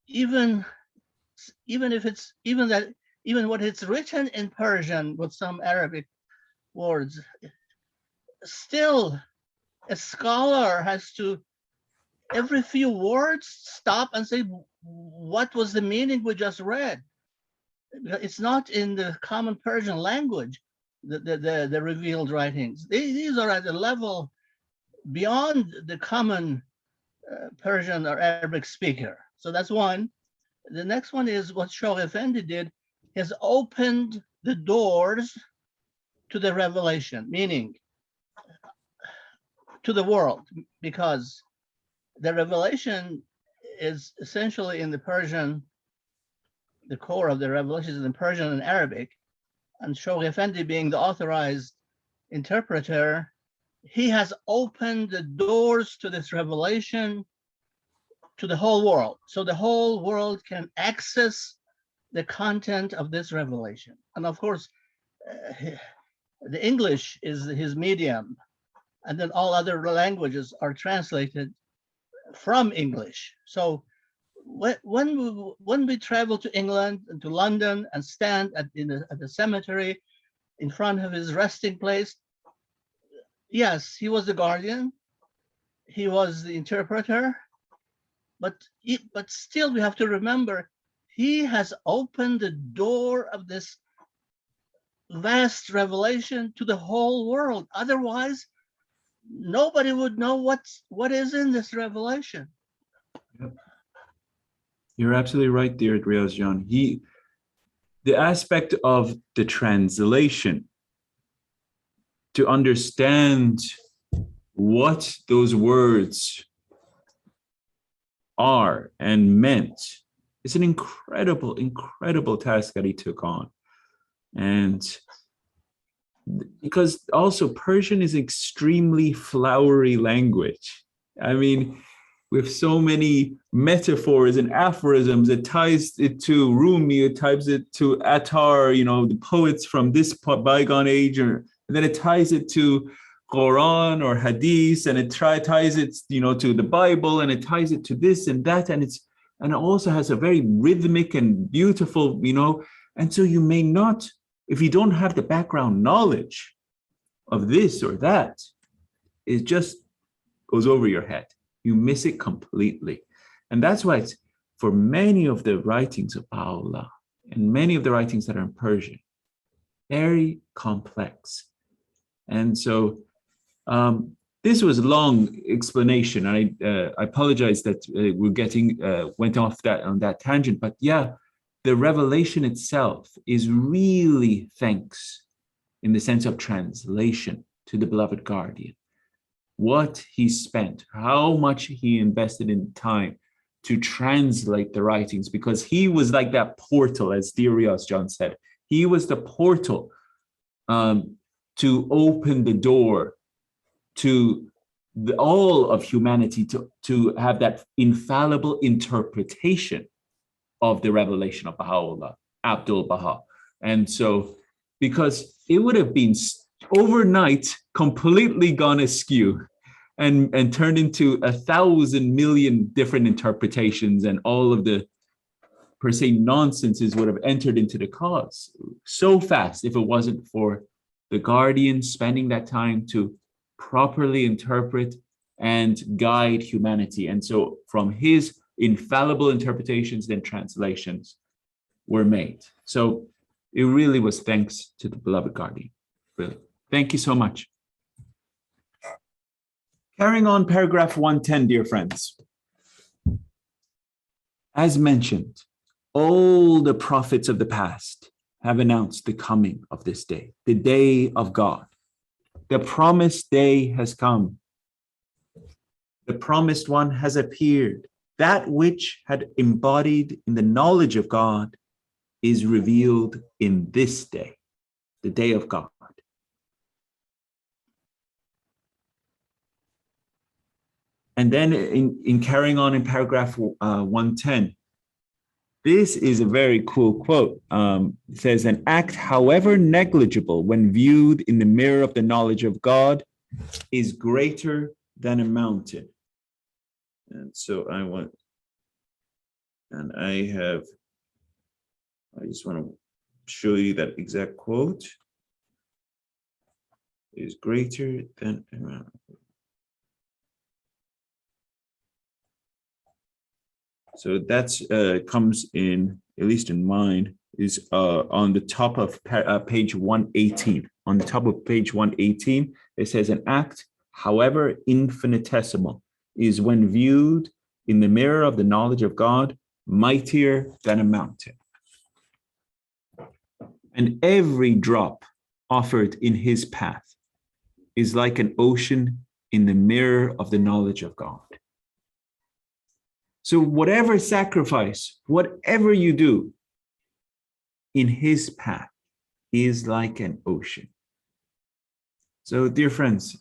even what it's written in Persian with some Arabic words, still a scholar has to every few words stop and say what was the meaning we just read. It's not in the common Persian language, the revealed writings. These are at a level beyond the common Persian or Arabic speaker. So that's one. The next one is what Shawqi Effendi did, has opened the doors to the revelation, meaning to the world, because the revelation is essentially in the Persian, the core of the revelation is in Persian and Arabic, and Shawqi Effendi being the authorized interpreter, he has opened the doors to this revelation to the whole world. So the whole world can access the content of this revelation. And of course, the English is his medium, and then all other languages are translated from English. So when we travel to England and to London and stand at the cemetery in front of his resting place, yes, he was the guardian, he was the interpreter, but still we have to remember he has opened the door of this vast revelation to the whole world. Otherwise, nobody would know what is in this revelation. Yep. You're absolutely right there, Riaz John. The aspect of the translation, to understand what those words are and meant, it's an incredible task that he took on. And because also Persian is extremely flowery language. I mean, with so many metaphors and aphorisms, it ties it to Rumi, it ties it to Attar, the poets from this bygone age, and then it ties it to Quran or Hadith, and it ties it, to the Bible, and it ties it to this and that, and it also has a very rhythmic and beautiful, and so you may not, if you don't have the background knowledge of this or that, it just goes over your head. You miss it completely. And that's why it's, for many of the writings of Bahá'u'lláh and many of the writings that are in Persian, very complex. And so this was a long explanation. I apologize that we're getting went off on that tangent, but yeah, the revelation itself is really thanks in the sense of translation to the beloved guardian. What he spent, how much he invested in time to translate the writings, because he was like that portal, as Darius John said. He was the portal to open the door to all of humanity to have that infallible interpretation of the revelation of Bahá'u'lláh, Abdul Baha. And so, because it would have been overnight completely gone askew and turned into 1,000 million different interpretations, and all of the per se nonsenses would have entered into the cause so fast if it wasn't for the guardian spending that time to properly interpret and guide humanity. And so from his infallible interpretations, then translations were made. So it really was thanks to the beloved guardian. Really. Thank you so much. Carrying on paragraph 110, dear friends. As mentioned, all the prophets of the past have announced the coming of this day, the day of God. The promised day has come. The promised one has appeared. That which had embodied in the knowledge of God is revealed in this day, the day of God. And then in carrying on in paragraph 110, this is a very cool quote. It says, an act, however negligible when viewed in the mirror of the knowledge of God, is greater than a mountain. And so I just want to show you that exact quote. Is greater than a mountain. So that's comes in, at least in mine, is on the top of page 118. On the top of page 118, it says, an act, however infinitesimal, is when viewed in the mirror of the knowledge of God, mightier than a mountain. And every drop offered in his path is like an ocean in the mirror of the knowledge of God. So whatever sacrifice, whatever you do in his path is like an ocean. So dear friends,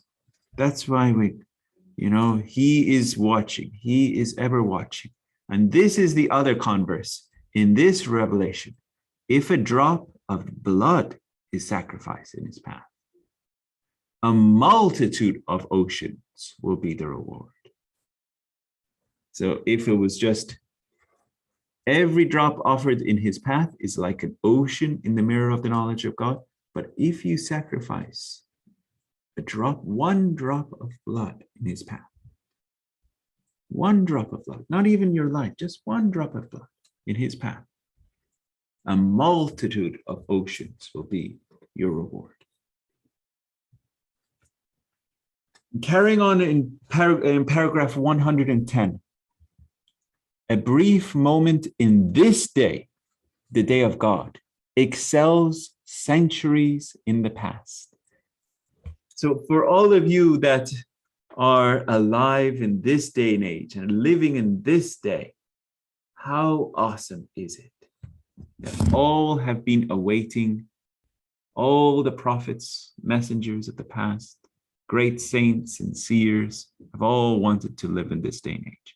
that's why he is watching. He is ever watching. And this is the other converse in this revelation. If a drop of blood is sacrificed in his path, a multitude of oceans will be the reward. So if it was just every drop offered in his path is like an ocean in the mirror of the knowledge of God. But if you sacrifice one drop of blood in his path, one drop of blood, not even your life, just one drop of blood in his path, a multitude of oceans will be your reward. Carrying on in paragraph 110, a brief moment in this day, the day of God, excels centuries in the past. So for all of you that are alive in this day and age and living in this day, how awesome is it that all have been awaiting, all the prophets, messengers of the past, great saints and seers have all wanted to live in this day and age.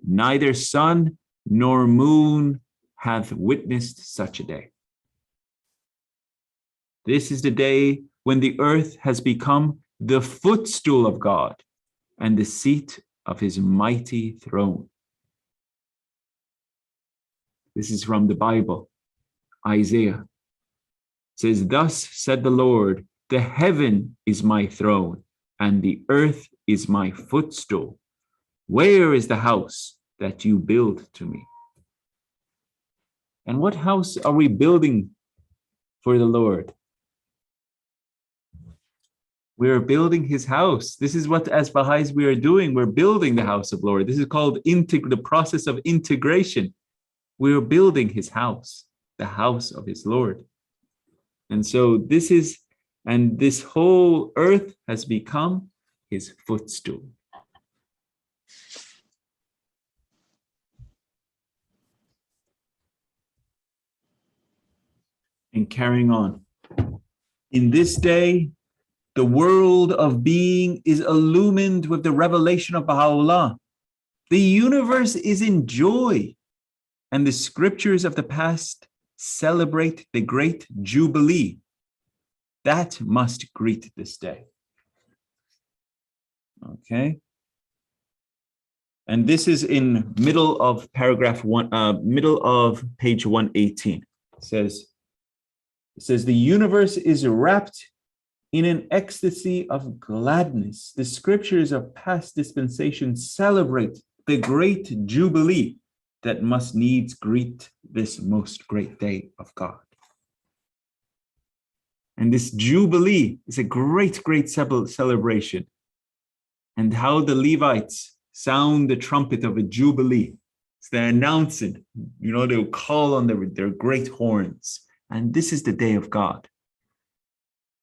Neither sun nor moon hath witnessed such a day. This is the day when the earth has become the footstool of God and the seat of his mighty throne. This is from the Bible, Isaiah. It says, thus said the Lord, the heaven is my throne and the earth is my footstool. Where is the house that you build to me? And what house are we building for the Lord? We're building his house. This is what, as Baha'is, we are doing. We're building the house of Lord. This is called the process of integration. We're building his house, the house of his Lord. And so this whole earth has become his footstool. And carrying on. In this day, the world of being is illumined with the revelation of Baha'u'lláh. The universe is in joy, and the scriptures of the past celebrate the great jubilee. That must greet this day. Okay. And this is in middle of paragraph one, middle of page 118. It says the universe is wrapped in an ecstasy of gladness. The scriptures of past dispensations celebrate the great jubilee that must needs greet this most great day of God. And this jubilee is a great, great celebration. And how the Levites sound the trumpet of a jubilee. So they're announcing, they'll call on their great horns. And this is the day of God.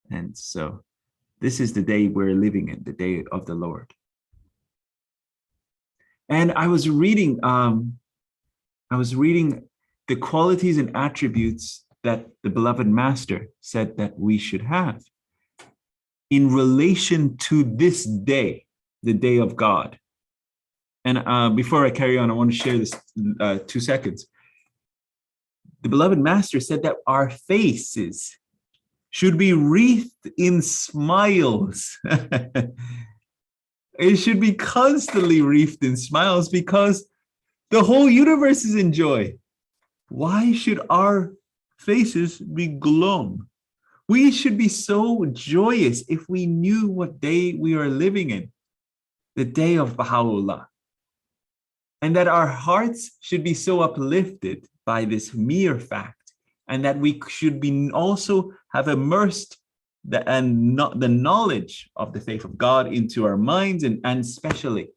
And so this is the day we're living in, the day of the Lord. And I was reading the qualities and attributes that the beloved Master said that we should have in relation to this day, the day of God. And before I carry on, I want to share this 2 seconds. The beloved Master said that our faces should be wreathed in smiles. It should be constantly wreathed in smiles because the whole universe is in joy. Why should our faces be glum? We should be so joyous if we knew what day we are living in, the day of Baha'u'lláh. And that our hearts should be so uplifted by this mere fact, and that we should be also have immersed the knowledge of the faith of God into our minds and especially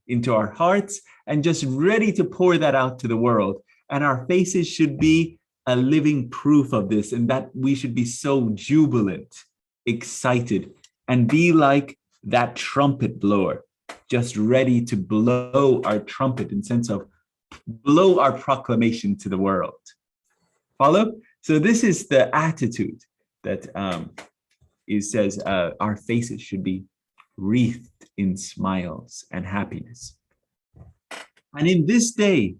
into our hearts, and just ready to pour that out to the world. And our faces should be a living proof of this, and that we should be so jubilant, excited, and be like that trumpet blower, just ready to blow our trumpet in sense of blow our proclamation to the world. Follow? So this is the attitude that it says our faces should be wreathed in smiles and happiness. And in this day,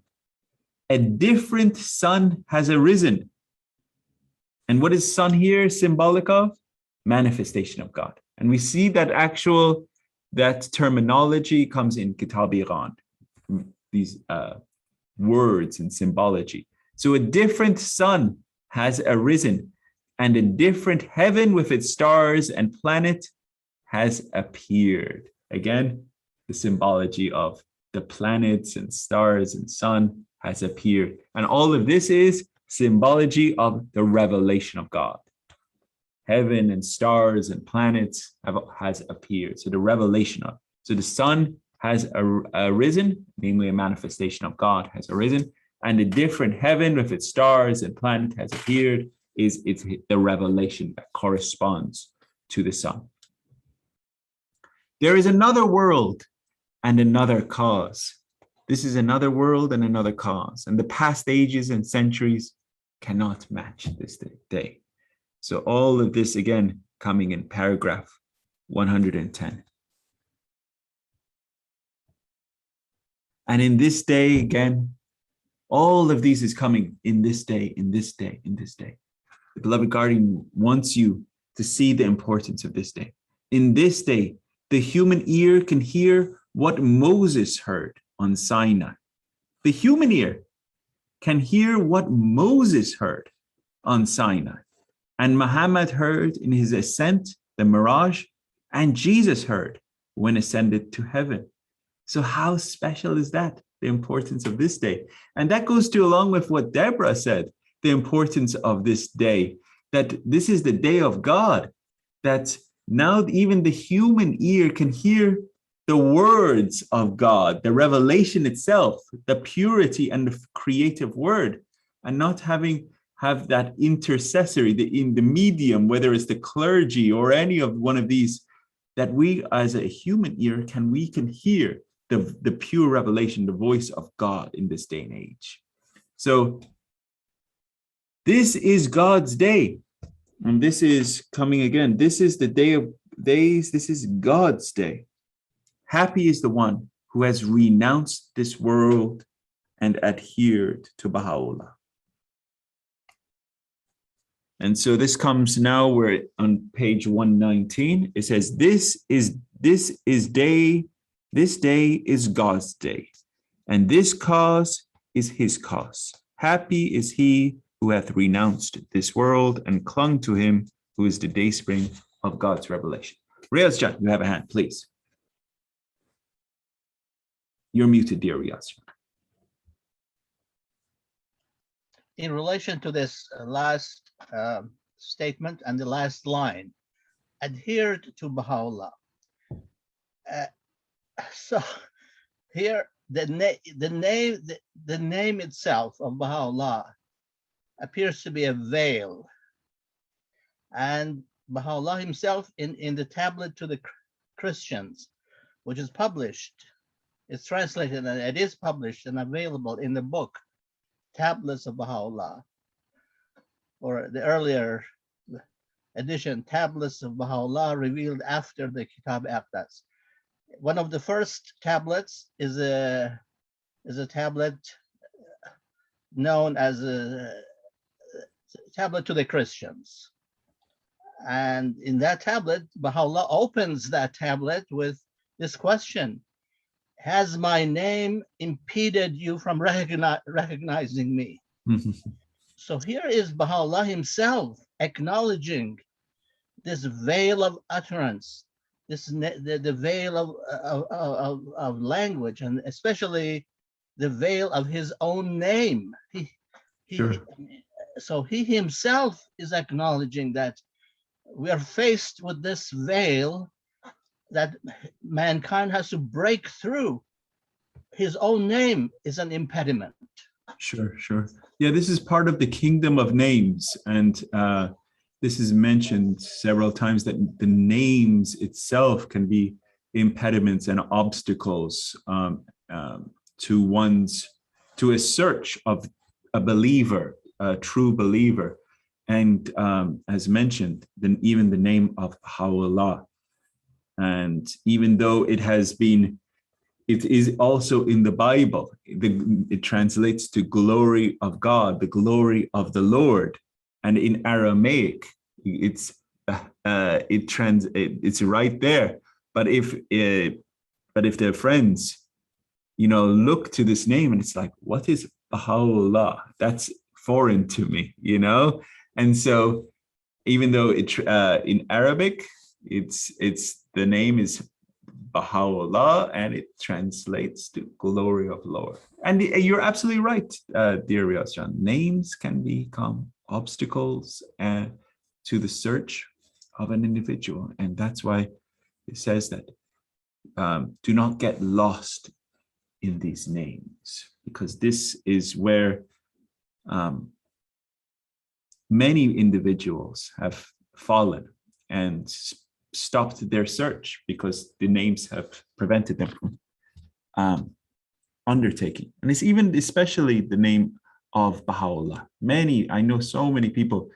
a different sun has arisen. And what is sun here symbolic of? Manifestation of God. And we see that that terminology comes in Kitab-i-Iran, these words and symbology. So a different sun has arisen, and a different heaven with its stars and planet has appeared. Again, the symbology of the planets and stars and sun has appeared. And all of this is symbology of the revelation of God. Heaven and stars and planets has appeared. So the revelation of, so the sun has arisen, namely a manifestation of God has arisen, and a different heaven with its stars and planet has appeared. It's the revelation that corresponds to the sun. There is another world and another cause. This is another world and another cause, and the past ages and centuries cannot match this day. So all of this again coming in paragraph 110. And in this day again, all of these is coming in this day, in this day, in this day. The beloved guardian wants you to see the importance of this day. In this day, the human ear can hear what Moses heard on Sinai. The human ear can hear what Moses heard on Sinai, and Muhammad heard in his ascent, the Mirage, and Jesus heard when ascended to heaven. So how special is that, the importance of this day? And that goes to along with what Deborah said, the importance of this day, that this is the day of God, that Now even the human ear can hear the words of God, the revelation itself, the purity and the creative word, and not have that intercessory, in the medium, whether it's the clergy or any of one of these, that we as a human ear we can hear the pure revelation, the voice of God in this day and age. So this is God's day. And this is coming again. This is the day of days. This is God's day. Happy is the one who has renounced this world and adhered to Bahá'u'lláh. And so this comes now, we're on page 119. It says, this day is God's day, and this cause is his cause. Happy is he who hath renounced this world and clung to him, who is the dayspring of God's revelation. Riyaz Jan, you have a hand, please. You're muted, dear Riyaz. In relation to this last statement and the last line, adhered to Baha'u'lláh. So here, the name itself of Baha'u'lláh appears to be a veil, and Baha'u'lláh himself in the tablet to the Christians, which is published, it's translated and it is published and available in the book Tablets of Baha'u'lláh, or the earlier edition, Tablets of Baha'u'lláh, revealed after the Kitab Aqdas. One of the first tablets is a tablet known as a tablet to the Christians. And in that tablet, Baha'u'lláh opens that tablet with this question: has my name impeded you from recognizing me? So here is Baha'u'lláh himself acknowledging this veil of utterance, the veil of language, and especially the veil of his own name. Sure. So he himself is acknowledging that we are faced with this veil that mankind has to break through. His own name is an impediment. Sure. Yeah, this is part of the kingdom of names. And this is mentioned several times, that the names itself can be impediments and obstacles to a search of a believer, a true believer. And as mentioned, then even the name of Bahá'u'lláh. And even though it is also in the Bible, it translates to glory of God, the glory of the Lord. And in Aramaic, it's right there. But if their friends, look to this name and it's like, what is Bahá'u'lláh? That's foreign to me, And so, even though in Arabic, it's the name is Baha'u'lláh, and it translates to glory of Lord. And you're absolutely right, dear Riyaz Jan. Names can become obstacles to the search of an individual, and that's why it says that do not get lost in these names, because this is where many individuals have fallen and stopped their search, because the names have prevented them from undertaking. And it's even especially the name of Baha'u'lláh. I know so many people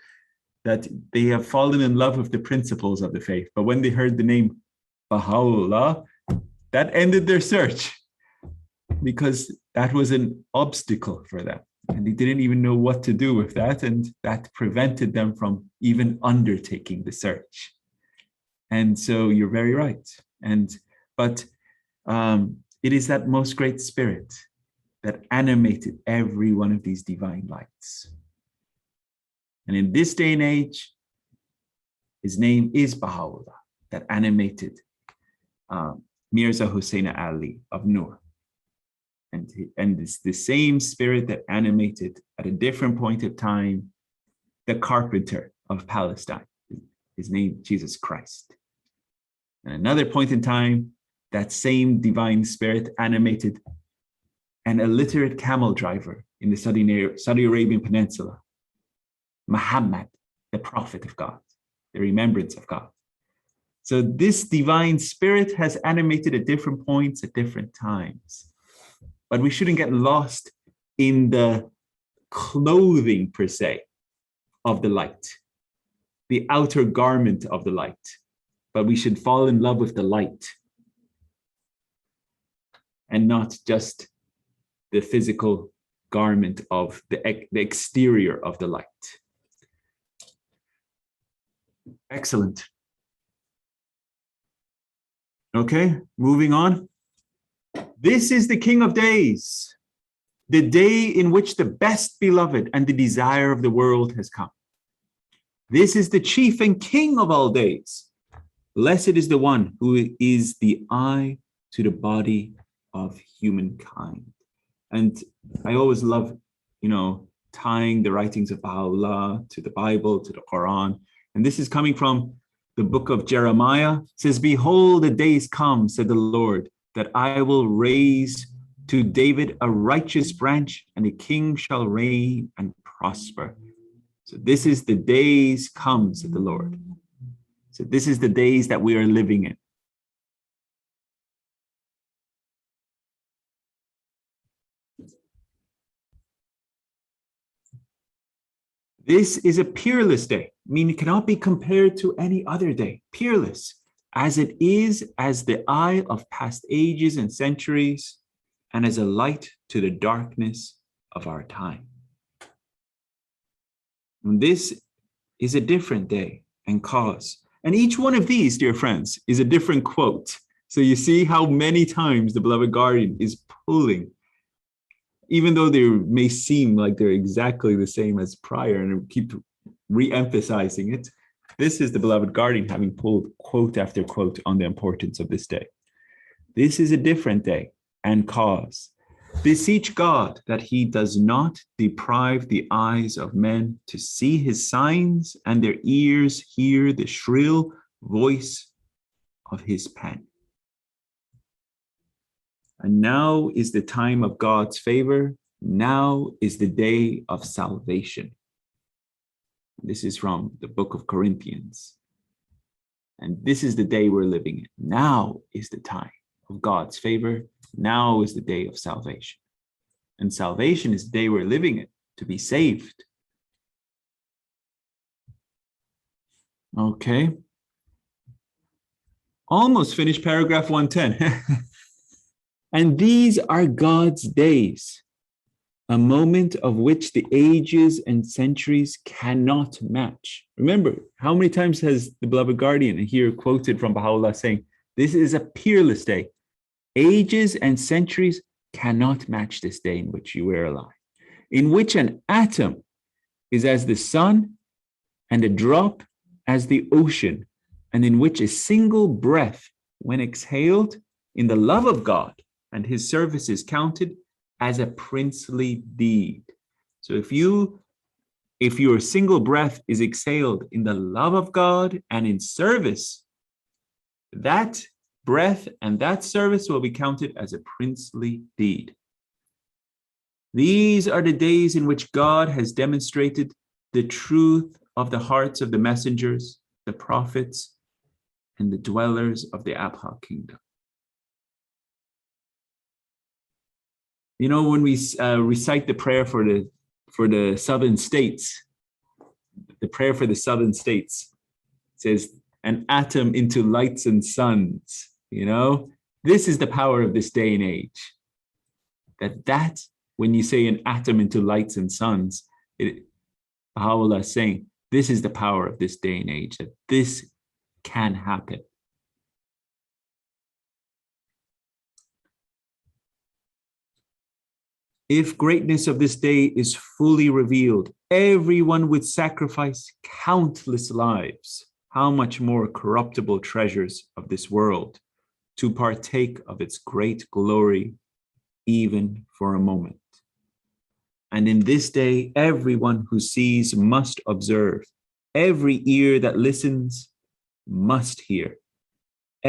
that they have fallen in love with the principles of the faith, but when they heard the name Baha'u'lláh, that ended their search, because that was an obstacle for them. And they didn't even know what to do with that, and that prevented them from even undertaking the search. And so you're very right. But it is that most great spirit that animated every one of these divine lights. And in this day and age, his name is Baha'u'lláh, that animated Mirza Hussein Ali of Nur. And it's the same spirit that animated at a different point of time the carpenter of Palestine. His name, Jesus Christ. At another point in time, that same divine spirit animated an illiterate camel driver in the Saudi Arabian Peninsula, Muhammad, the prophet of God, the remembrance of God. So this divine spirit has animated at different points at different times. But we shouldn't get lost in the clothing per se of the light, the outer garment of the light, but we should fall in love with the light and not just the physical garment of the exterior of the light. Excellent. Okay, moving on. This is the King of Days, the day in which the best beloved and the desire of the world has come. This is the chief and king of all days. Blessed is the one who is the eye to the body of humankind. And I always love, tying the writings of Bahá'u'lláh to the Bible, to the Quran. And this is coming from the book of Jeremiah. It says, behold, the days come, said the Lord, that I will raise to David a righteous branch, and a king shall reign and prosper. So this is the days come, said the Lord. So this is the days that we are living in. This is a peerless day, meaning it cannot be compared to any other day. Peerless, as it is as the eye of past ages and centuries, and as a light to the darkness of our time. And this is a different day and cause. And each one of these, dear friends, is a different quote. So you see how many times the beloved guardian is pulling, even though they may seem like they're exactly the same as prior, and keep re-emphasizing it. This is the beloved guardian having pulled quote after quote on the importance of this day. This is a different day and cause. Beseech God that he does not deprive the eyes of men to see his signs and their ears hear the shrill voice of his pen. And now is the time of God's favor. Now is the day of salvation. This is from the book of Corinthians. And this is the day we're living in. Now is the time of God's favor. Now is the day of salvation. And salvation is the day we're living in, to be saved. Okay. Almost finished paragraph 110. And these are God's days, a moment of which the ages and centuries cannot match. Remember, how many times has the beloved guardian here quoted from Baha'u'lláh saying, this is a peerless day. Ages and centuries cannot match this day in which you are alive, in which an atom is as the sun and a drop as the ocean, and in which a single breath, when exhaled in the love of God and his service, is counted as a princely deed. So if your single breath is exhaled in the love of God and in service, that breath and that service will be counted as a princely deed. These are the days in which God has demonstrated the truth of the hearts of the messengers, the prophets, and the dwellers of the Abha kingdom. You know, when we recite the prayer for the southern states, the prayer for the southern states says, an atom into lights and suns, this is the power of this day and age. That when you say an atom into lights and suns, Baha'u'lláh is saying, this is the power of this day and age, that this can happen. If greatness of this day is fully revealed, everyone would sacrifice countless lives, how much more corruptible treasures of this world, to partake of its great glory, even for a moment. And in this day, everyone who sees must observe. Every ear that listens must hear.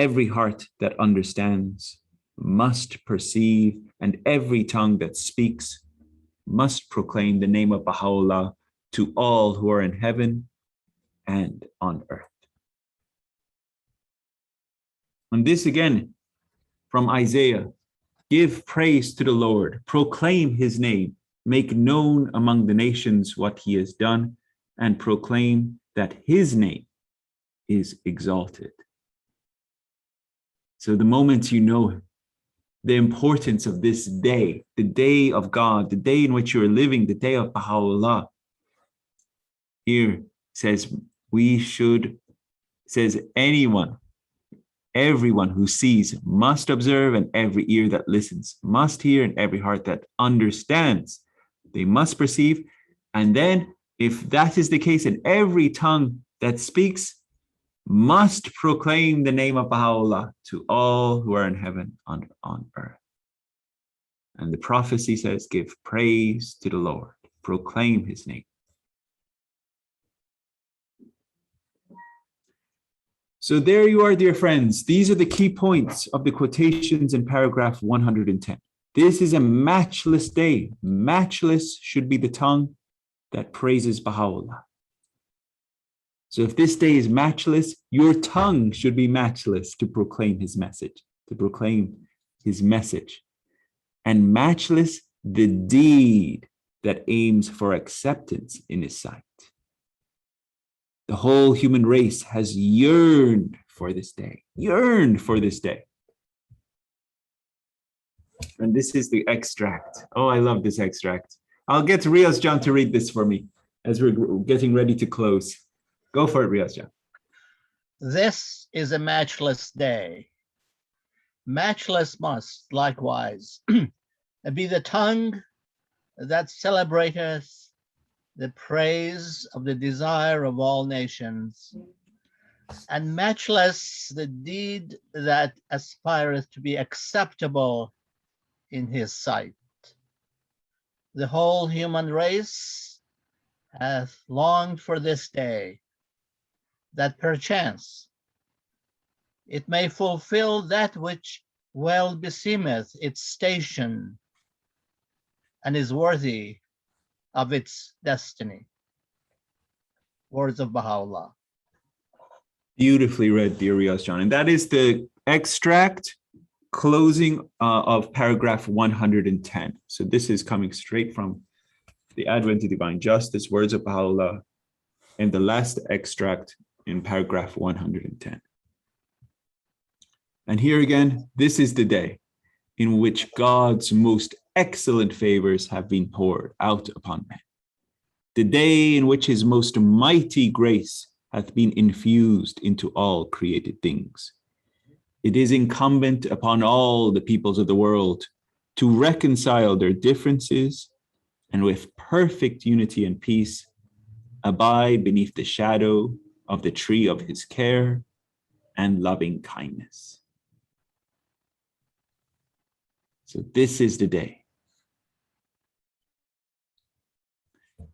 every heart that understands must perceive, and every tongue that speaks must proclaim the name of Baha'u'lláh to all who are in heaven and on earth. And this again from Isaiah: give praise to the Lord, proclaim his name, make known among the nations what he has done, and proclaim that his name is exalted. So the moment you know the importance of this day, the day of God, the day in which you're living, the day of Baha'u'lláh, here says everyone who sees must observe, and every ear that listens must hear, and every heart that understands, they must perceive. And then if that is the case, and every tongue that speaks must proclaim the name of Baha'u'lláh to all who are in heaven and on earth. And the prophecy says, give praise to the Lord, proclaim his name. So there you are, dear friends. These are the key points of the quotations in paragraph 110. This is a matchless day. Matchless should be the tongue that praises Baha'u'lláh. So if this day is matchless, your tongue should be matchless to proclaim his message, And matchless, the deed that aims for acceptance in his sight. The whole human race has yearned for this day. And this is the extract. Oh, I love this extract. I'll get Riaz John to read this for me as we're getting ready to close. Go for it, Riaz John. This is a matchless day. Matchless must likewise be the tongue that celebrateth the praise of the desire of all nations, and matchless the deed that aspireth to be acceptable in his sight. The whole human race hath longed for this day, that perchance it may fulfill that which well beseemeth its station and is worthy of its destiny. Words of Baha'u'lláh. Beautifully read, dear Riaz John. And that is the extract closing of paragraph 110. So this is coming straight from the Advent to Divine Justice, Words of Baha'u'lláh, and the last extract in paragraph 110. And here again, this is the day in which God's most excellent favors have been poured out upon men. The day in which his most mighty grace hath been infused into all created things. It is incumbent upon all the peoples of the world to reconcile their differences and with perfect unity and peace abide beneath the shadow of the tree of his care and loving kindness. So this is the day.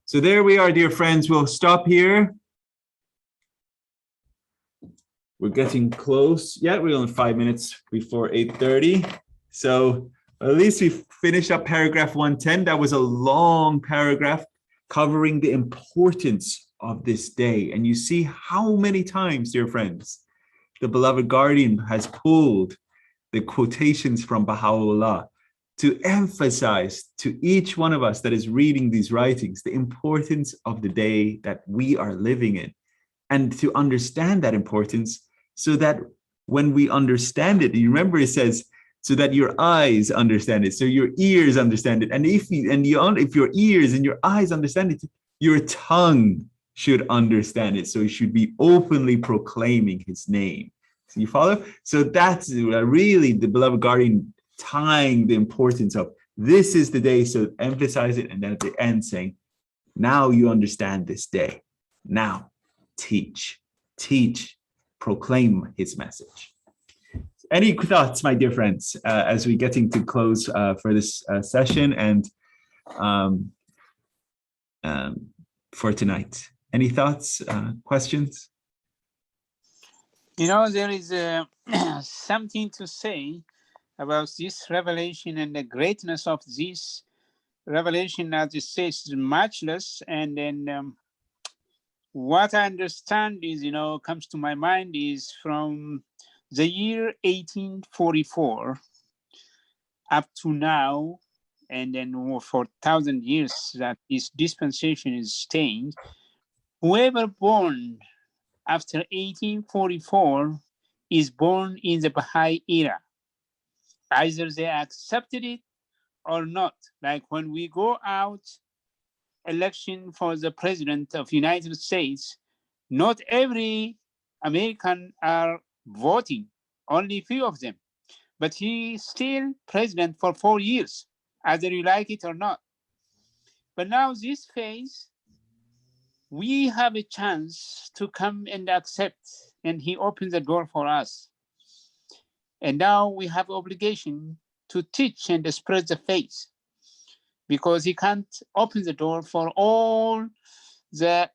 So there we are, dear friends. We'll stop here. We're getting close. Yeah, we're only 5 minutes before 8:30. So at least we finished up paragraph 110. That was a long paragraph covering the importance of this day. And you see how many times, dear friends, the beloved guardian has pulled the quotations from Baha'u'lláh to emphasize to each one of us that is reading these writings the importance of the day that we are living in, and to understand that importance so that when we understand it, you remember it says, so that your eyes understand it, so your ears understand it. And if your ears and your eyes understand it, your tongue should understand it. So you should be openly proclaiming his name. So you follow? So that's really the beloved guardian tying the importance of this is the day, so emphasize it, and then at the end saying, now you understand this day. Now teach, proclaim his message. Any thoughts, my dear friends, as we're getting to close for this session and for tonight? Any thoughts, questions? You know, there is something to say about this revelation and the greatness of this revelation, as it says, is matchless. And then what I understand is, comes to my mind is from the year 1844 up to now, and then for 1,000 years that this dispensation is staying. Whoever born after 1844 is born in the Baha'i era. Either they accepted it or not. Like when we go out election for the president of United States, not every American are voting, only few of them. But he's still president for 4 years, either you like it or not. But now this phase, we have a chance to come and accept, and he opens the door for us. And now we have obligation to teach and spread the faith, because he can't open the door for all the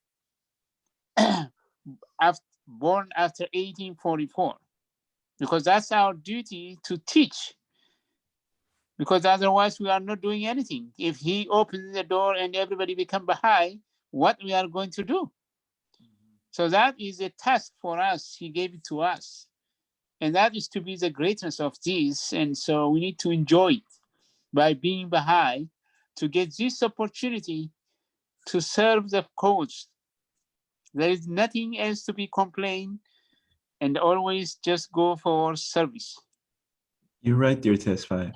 born after 1844, because that's our duty to teach, because otherwise we are not doing anything. If he opens the door and everybody become Baha'i, what we are going to do? So that is a task for us. He gave it to us. And that is to be the greatness of this. And so we need to enjoy it by being Baha'i, to get this opportunity to serve the cause. There is nothing else to be complained, and always just go for service. You're right, dear Tesfaye.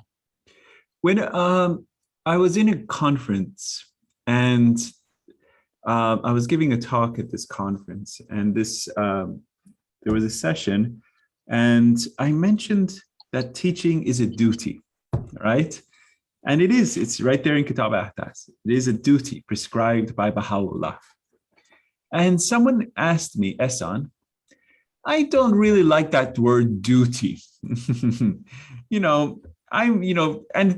When I was in a conference, and I was giving a talk at this conference, and there was a session, and I mentioned that teaching is a duty, right? And it's right there in Kitab Ahdas. It is a duty prescribed by Bahá'u'lláh. And someone asked me, Ehsan, I don't really like that word duty. And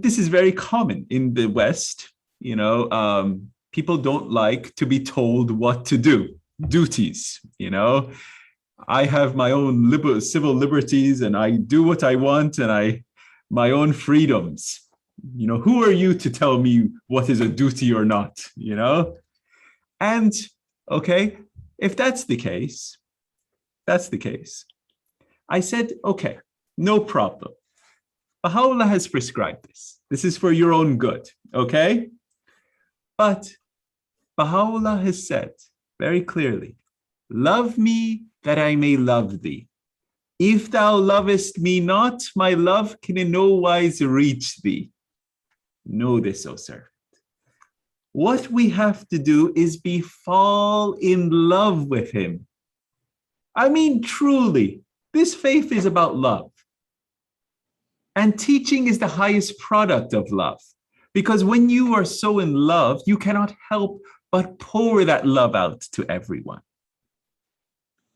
this is very common in the West. People don't like to be told what to do. Duties, I have my own civil liberties, and I do what I want, and my own freedoms. Who are you to tell me what is a duty or not? And okay, if that's the case, I said, okay, no problem. Baha'u'lláh has prescribed this. This is for your own good, okay? But Baha'u'lláh has said very clearly, love me that I may love thee. If thou lovest me not, my love can in no wise reach thee. Know this, O servant. What we have to do is fall in love with him. I mean, truly, this faith is about love. And teaching is the highest product of love. Because when you are so in love, you cannot help but pour that love out to everyone.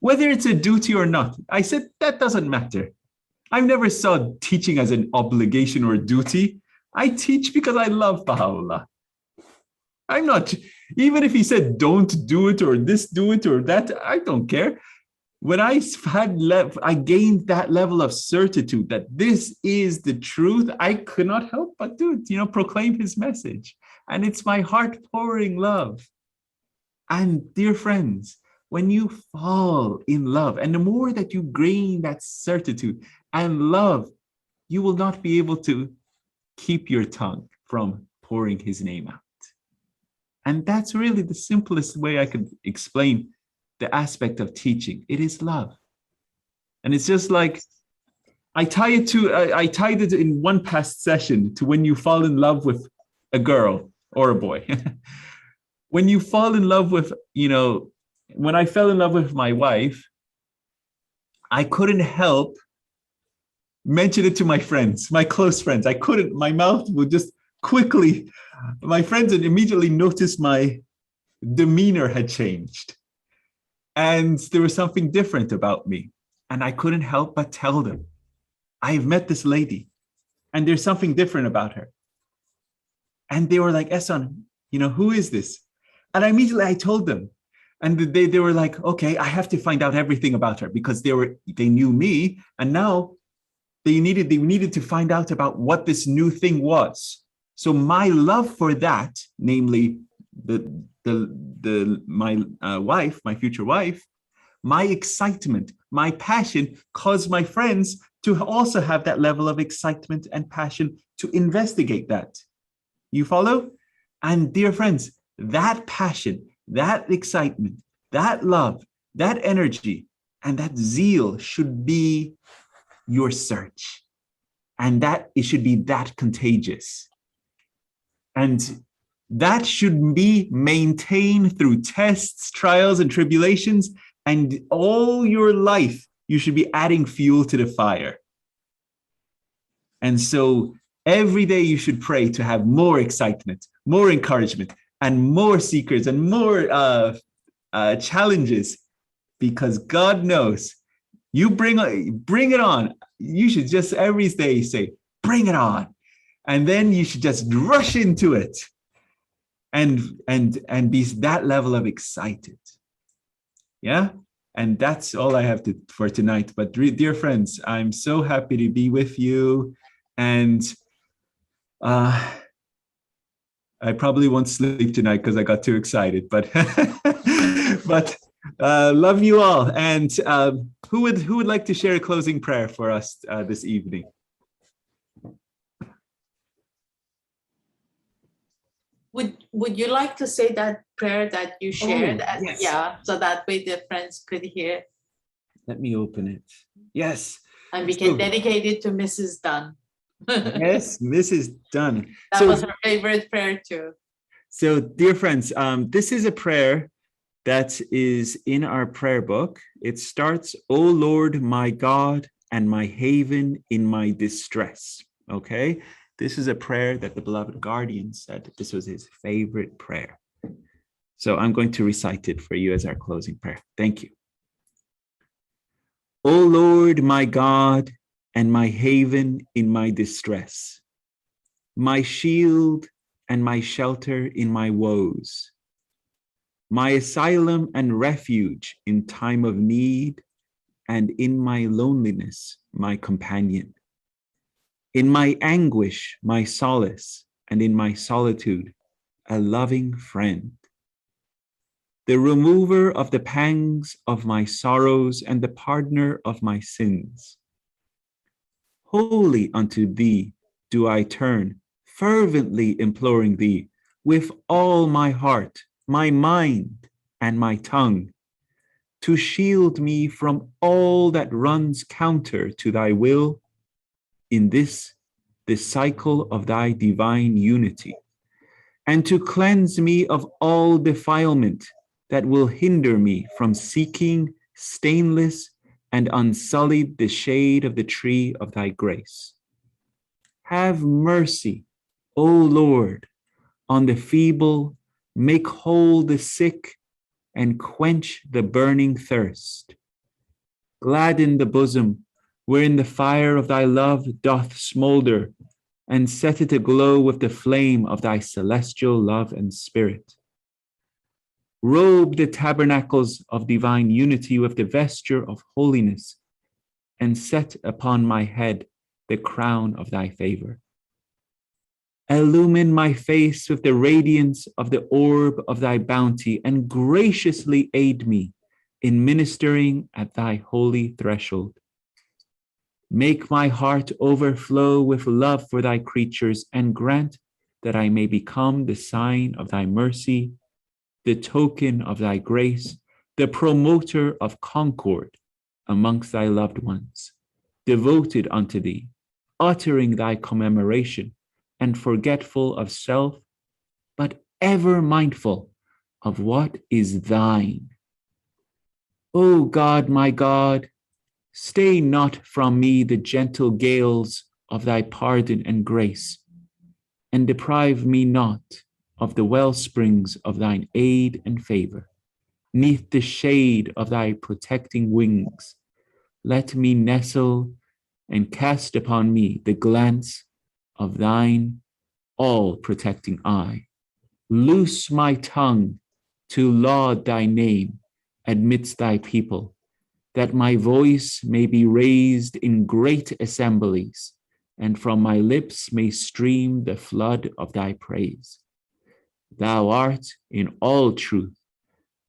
Whether it's a duty or not, I said, that doesn't matter. I've never saw teaching as an obligation or a duty. I teach because I love Baha'u'lláh. I'm not, even if he said, don't do it or this, do it or that, I don't care. When I gained that level of certitude that this is the truth, I could not help but do it, proclaim his message. And it's my heart pouring love. And dear friends, when you fall in love, and the more that you gain that certitude and love, you will not be able to keep your tongue from pouring his name out. And that's really the simplest way I could explain the aspect of teaching. It is love. And it's just like, I tied it in one past session to when you fall in love with a girl or a boy. When you fall in love with, when I fell in love with my wife, I couldn't help mention it to my friends, my close friends. I couldn't, my mouth would just quickly, my friends had immediately noticed my demeanor had changed. And there was something different about me. And I couldn't help but tell them, I've met this lady and there's something different about her. And they were like, Ehsan, who is this? And immediately I told them. And they were like, okay, I have to find out everything about her, because they knew me, and now they needed to find out about what this new thing was. So my love for that, namely my wife, my future wife, my excitement, my passion, caused my friends to also have that level of excitement and passion to investigate that. You follow? And dear friends, that passion, that excitement, that love, that energy, and that zeal should be your search. And that it should be that contagious. And that should be maintained through tests, trials, and tribulations. And all your life, you should be adding fuel to the fire. And so every day you should pray to have more excitement, more encouragement, and more seekers and more challenges, because God knows you bring it on. You should just every day say, bring it on. And then you should just rush into it and be that level of excited. Yeah. And that's all I have for tonight. But dear friends, I'm so happy to be with you. And I probably won't sleep tonight because I got too excited, but love you all. And who would like to share a closing prayer for us this evening? Would you like to say that prayer that you shared? Yes. Yeah, so that way the friends could hear. Let me open it. Yes. And we can dedicate it to Mrs. Dunn. Yes, Mrs. Dunn. That was her favorite prayer too. So, dear friends, this is a prayer that is in our prayer book. It starts, "O Lord, my God and my haven in my distress." Okay, this is a prayer that the beloved guardian said that this was his favorite prayer. So I'm going to recite it for you as our closing prayer. Thank you. O Lord, my God and my haven in my distress, my shield and my shelter in my woes, my asylum and refuge in time of need, and in my loneliness, my companion, in my anguish, my solace, and in my solitude, a loving friend, the remover of the pangs of my sorrows and the pardoner of my sins. Wholly unto thee do I turn, fervently imploring thee with all my heart, my mind, and my tongue, to shield me from all that runs counter to thy will in this the cycle of thy divine unity, and to cleanse me of all defilement that will hinder me from seeking stainless and unsullied the shade of the tree of thy grace. Have mercy, O Lord, on the feeble, make whole the sick, and quench the burning thirst. Gladden the bosom wherein the fire of thy love doth smolder, and set it aglow with the flame of thy celestial love and spirit. Robe the tabernacles of divine unity with the vesture of holiness, and set upon my head the crown of thy favor. Illumine my face with the radiance of the orb of thy bounty, and graciously aid me in ministering at thy holy threshold. Make my heart overflow with love for thy creatures, and grant that I may become the sign of thy mercy, the token of thy grace, the promoter of concord amongst thy loved ones, devoted unto thee, uttering thy commemoration, and forgetful of self, but ever mindful of what is thine. O God, my God, stay not from me the gentle gales of thy pardon and grace, and deprive me not of the well springs of thine aid and favor. 'Neath the shade of thy protecting wings, let me nestle and cast upon me the glance of thine all-protecting eye. Loose my tongue to laud thy name amidst thy people, that my voice may be raised in great assemblies, and from my lips may stream the flood of thy praise. Thou art in all truth,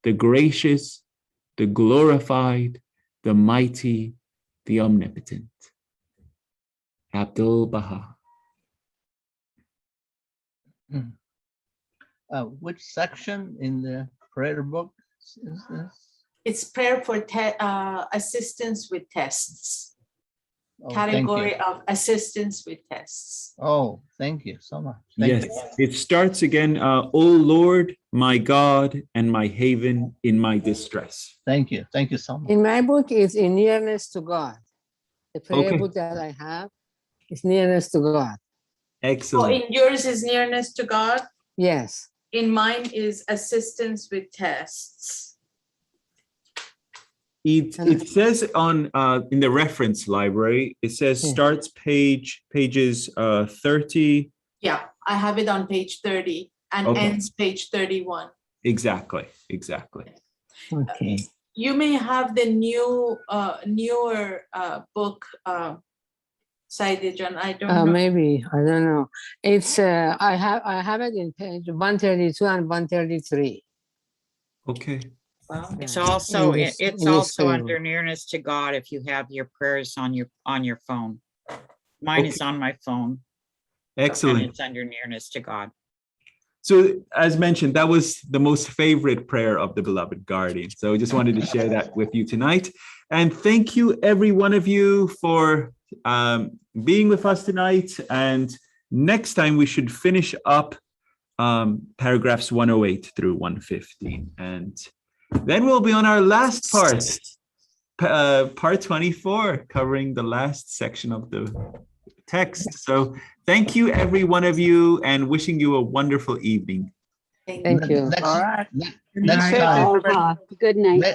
the gracious, the glorified, the mighty, the omnipotent. Abdul Baha. Which section in the prayer book is this? It's prayer for assistance with tests. Oh, thank you. Category of assistance with tests. Oh, thank you so much. Thank Yes, you. it starts again, O Lord, my God and my haven in my distress. Thank you. Thank you so much. In my book, it's in nearness to God. The prayer Okay. book that I have is nearness to God. Oh, Excellent. in yours is nearness to God. Yes. In mine is assistance with tests. It says on in the reference library, it says Yeah. starts pages 30. Yeah, I have it on page 30 and Okay. ends page 31. Exactly. Okay. You may have the newer book cited, John. I don't know. Maybe, I don't know. It's I have it in page 132 and 133. Okay. It's Yeah. also, In this- it's in this also prayer under book. nearness to God if you have your prayers on your phone. Mine is Okay. on my phone. And Excellent. it's under nearness to God. So as mentioned, that was the most favorite prayer of the beloved guardian. So I just wanted to share that with you tonight. And thank you, every one of you, for being with us tonight. And next time we should finish up paragraphs 108 through 115. And then we'll be on our last part, part 24, covering the last section of the text. So thank you, every one of you, and wishing you a wonderful evening. Thank you. Next, All right. next Be safe, time. everybody. Good night.